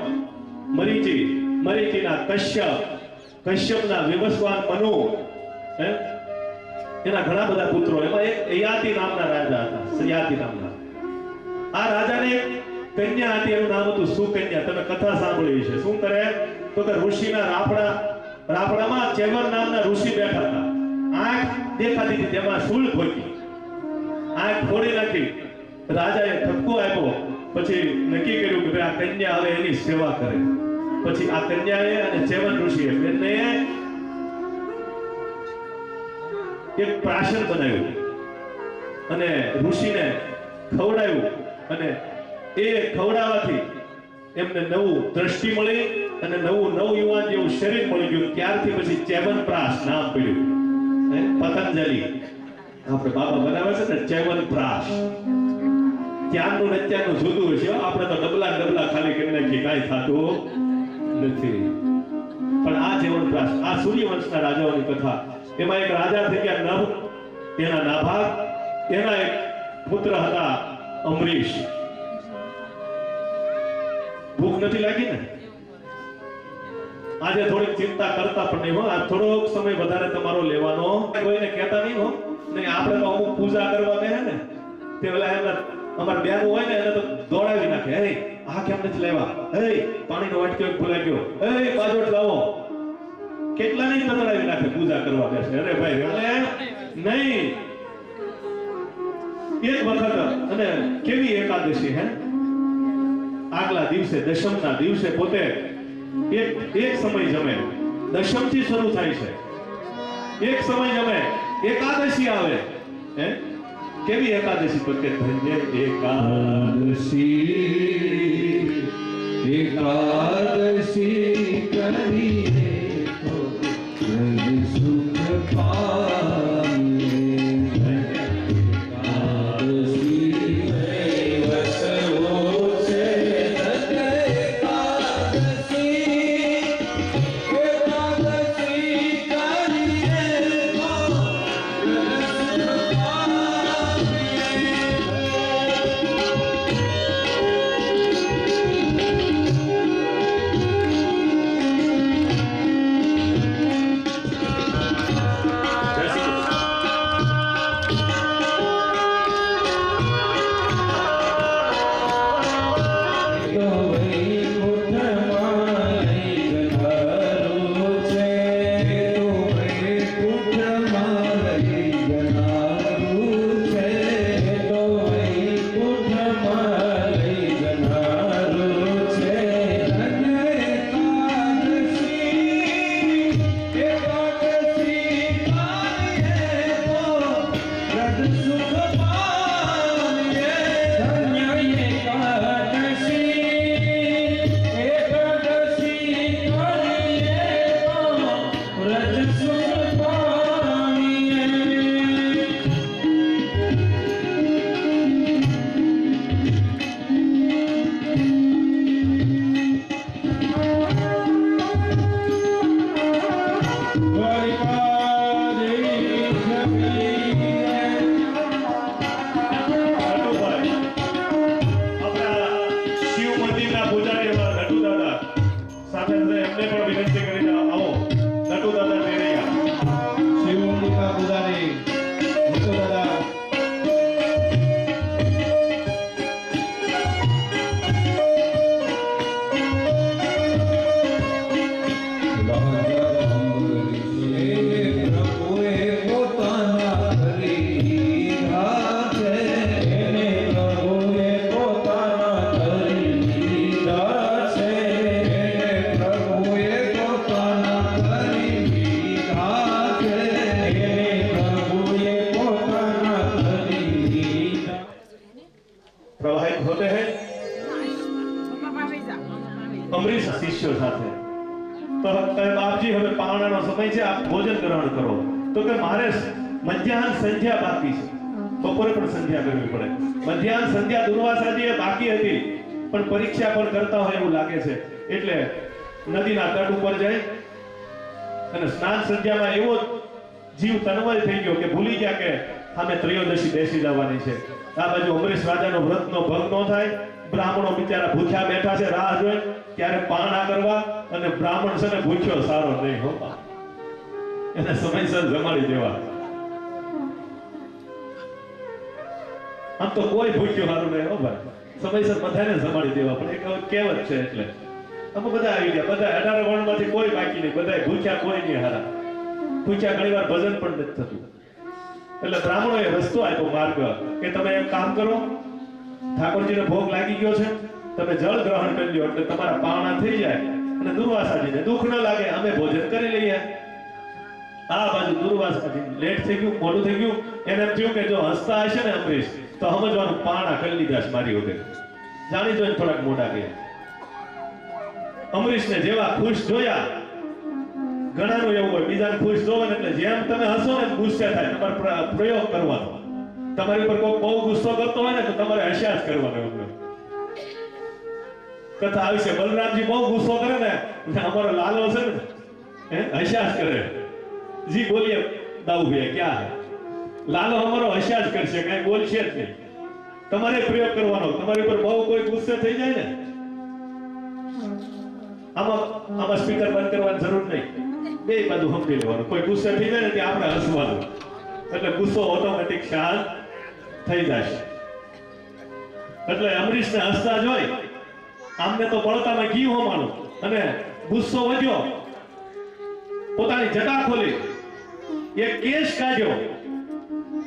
મરીચીના કશ્યપના વિવસ્વાન મનુ એના ઘણા બધા પુત્રો, એમાં એક યયાતિ નામના રાજા હતા, યયાતિ નામના। આ રાજાને કન્યા હતી, એનું નામ હતું સુકન્યા। તમે કથા સાંભળી છે, શું કરે તો કે ઋષિના રાપડામાં ચેવર નામના ઋષિ બેઠા હતા, આંખ દેખાતી હતી તેમાં શૂળ ખોટી, આંખ ફોડી નાખી, રાજાએ ઠપકો આપ્યો, પછી નક્કી કર્યું કે આ કન્યા હવે એની સેવા કરે। પછી આ કન્યાએ અને ચેવન ઋષિએ બંને એક પ્રાશન બનાવ્યું અને ઋષિને ખવડાવ્યું અને એ ખવડાવવાથી એમને નવું દ્રષ્ટિ મળી અને નવું યુવાન જેવું શરીર મળી ગયું। ત્યારથી પછી ચ્યવનપ્રાશ નામ પડ્યું। પતંજલિ આપણે બાબા બનાવે છે ને ચ્યવનપ્રાશ, ત્યારનું ને અત્યારનું જુદું છે। આપણે તો ડબલા ખાલી કરી નાખી, કાંઈ થતું નથી, પણ આ ચ્યવનપ્રાશ આ સૂર્યવંશના રાજાઓની કથા। એમાં એક રાજા થઈ ગયા નભ, એના નાભાગ, એના એક પુત્ર હતા અમરીશ। ભૂખ નથી લાગી ને? આજે થોડીક ચિંતા કરતા પણ નહીં હો, આ થોડોક સમય વધારે તમારો લેવાનો, કોઈને કહેતા નહીં હો। નહીં આપણે તો અમુક પૂજા કરવા ગયા ને તે પેલા એમના અમાર બેન હોય ને એને તો દોડાવી નાખે, હે આ કેમ નથી લાવ્યા, હે પાણીનો વાટક્યો ભૂલાઈ ગયો, હે બાજોટ લાવો, કેટલા નહીં તતડાવી નાખે પૂજા કરવા બેસે। અરે ભાઈ એટલે નહીં, એક વખત અને કેવી એકાદશી હે, આગલા દિવસે દશમના દિવસે પોતે એક સમય જમે, દશમથી શરૂ થાય છે, એક સમય જમે, એકાદશી આવે હે, કેવી એકાદશી તો કે ધન્ય એકાદશી કરીએ તો સુખ પામીએ। એકાદશી વસવો છે એકાદશી કરીએ તો પૂછ્યો સાથે તો કહે બાપજી હવે પાવણાનો સમય છે, આપ ભોજન ગ્રહણ કરો. તો કે મારે મધ્યાહન સંધ્યા બાકી છે, બપોરે પણ સંધ્યા કરવી પડે. મધ્યાહન સંધ્યા દુર્વાસાજીએ બાકી હતી, પણ પરીક્ષા પણ કરતા હોય એવું લાગે છે, એટલે નદીના તટ ઉપર જાય અને સ્નાન સંધ્યામાં એવો જીવ તન્મય થઈ ગયો કે ભૂલી ગયા કે સામે ત્રયોદશી બેસી જવાની છે. આ બાજુ અમરીશ રાજાનો વ્રતનો ભંગ ન થાય, બ્રાહ્મણો બિચારા ભૂખ્યા બેઠા છે રાહ જોઈ, ત્યારે પાણા કરવા, અને બ્રાહ્મણ છે ને ભૂખ્યો સારો નહીં હો, એને સમયસર જમાડી દેવા. આમ તો કોઈ ભૂખ્યું સારું નહીં હો ભાઈ, સમયસર બધાને જમાડી દેવા. પણ એક કહેવત છે, એટલે અમે બધા આવી ગયા, બધા 18 વર્ણમાંથી કોઈ બાકી નહીં, બધા ભૂખ્યા કોઈ નહીં હારા. ભૂખ્યા ઘણી વાર ભજન પણ નથી થતું. એટલે બ્રાહ્મણોએ રસ્તો આપ્યો, માર્ગ, કે તમે એક કામ કરો, ઠાકોરજીનો ભોગ લાગી ગયો છે, તમે જળ ગ્રહણ કરી લો એટલે તમારા પાવણા થઈ જાય અને દુર્વાસાજીને દુઃખ ન લાગે, અમે ભોજન કરી લઈએ. આ બાજુ દુર્વાસાજી લેટ થઈ ગયું, મોડું થઈ ગયું, એને એમ થયું કે જો હસતા હશે ને અમરીશ તો સમજવાનું પાણા કરી લીધા છે મારી વગર. જાણી જોઈને થોડાક મોઢા ગયા. અમરીશને જેવા ખુશ જોયા, ઘણાનું એવું હોય બીજાને ખુશ જોવે એટલે જેમ તમે હસો ને ગુસ્સે થાય, તમારે પ્રયોગ કરવાનો. તમારી ઉપર કોઈ બહુ ગુસ્સો કરતો હોય ને તો તમારે હસ્યા જ કરવાનો. કથા આવી છે, બલરામજી બહુ ગુસ્સો કરે ને, અમારો લાલો છે ને હસ્યા જ કરે. જી બોલીએ દાઉ ભાઈ ક્યાં લાલો અમારો હસ્યા જ કરશે, કઈ બોલશે જ નહીં. તમારે પ્રયોગ કરવાનો. તમારી ઉપર બહુ કોઈ ગુસ્સે થઈ જાય ને, આમાં સ્પીકર બંધ કરવાની જરૂર નહીં, બે બાજુ સમજી લેવાનું. કોઈ ગુસ્સે થઈ જાય ને ત્યાં આપણે હસવાનું, એટલે ગુસ્સો ઓટોમેટિક શાંત થઈ જશે. એટલે અમરીશને હસતા જોઈ આમને તો બળતામાં ઘી હોમાણું અને ગુસ્સો વધ્યો. પોતાની જટા ખોલી, એક કેસ કાઢ્યો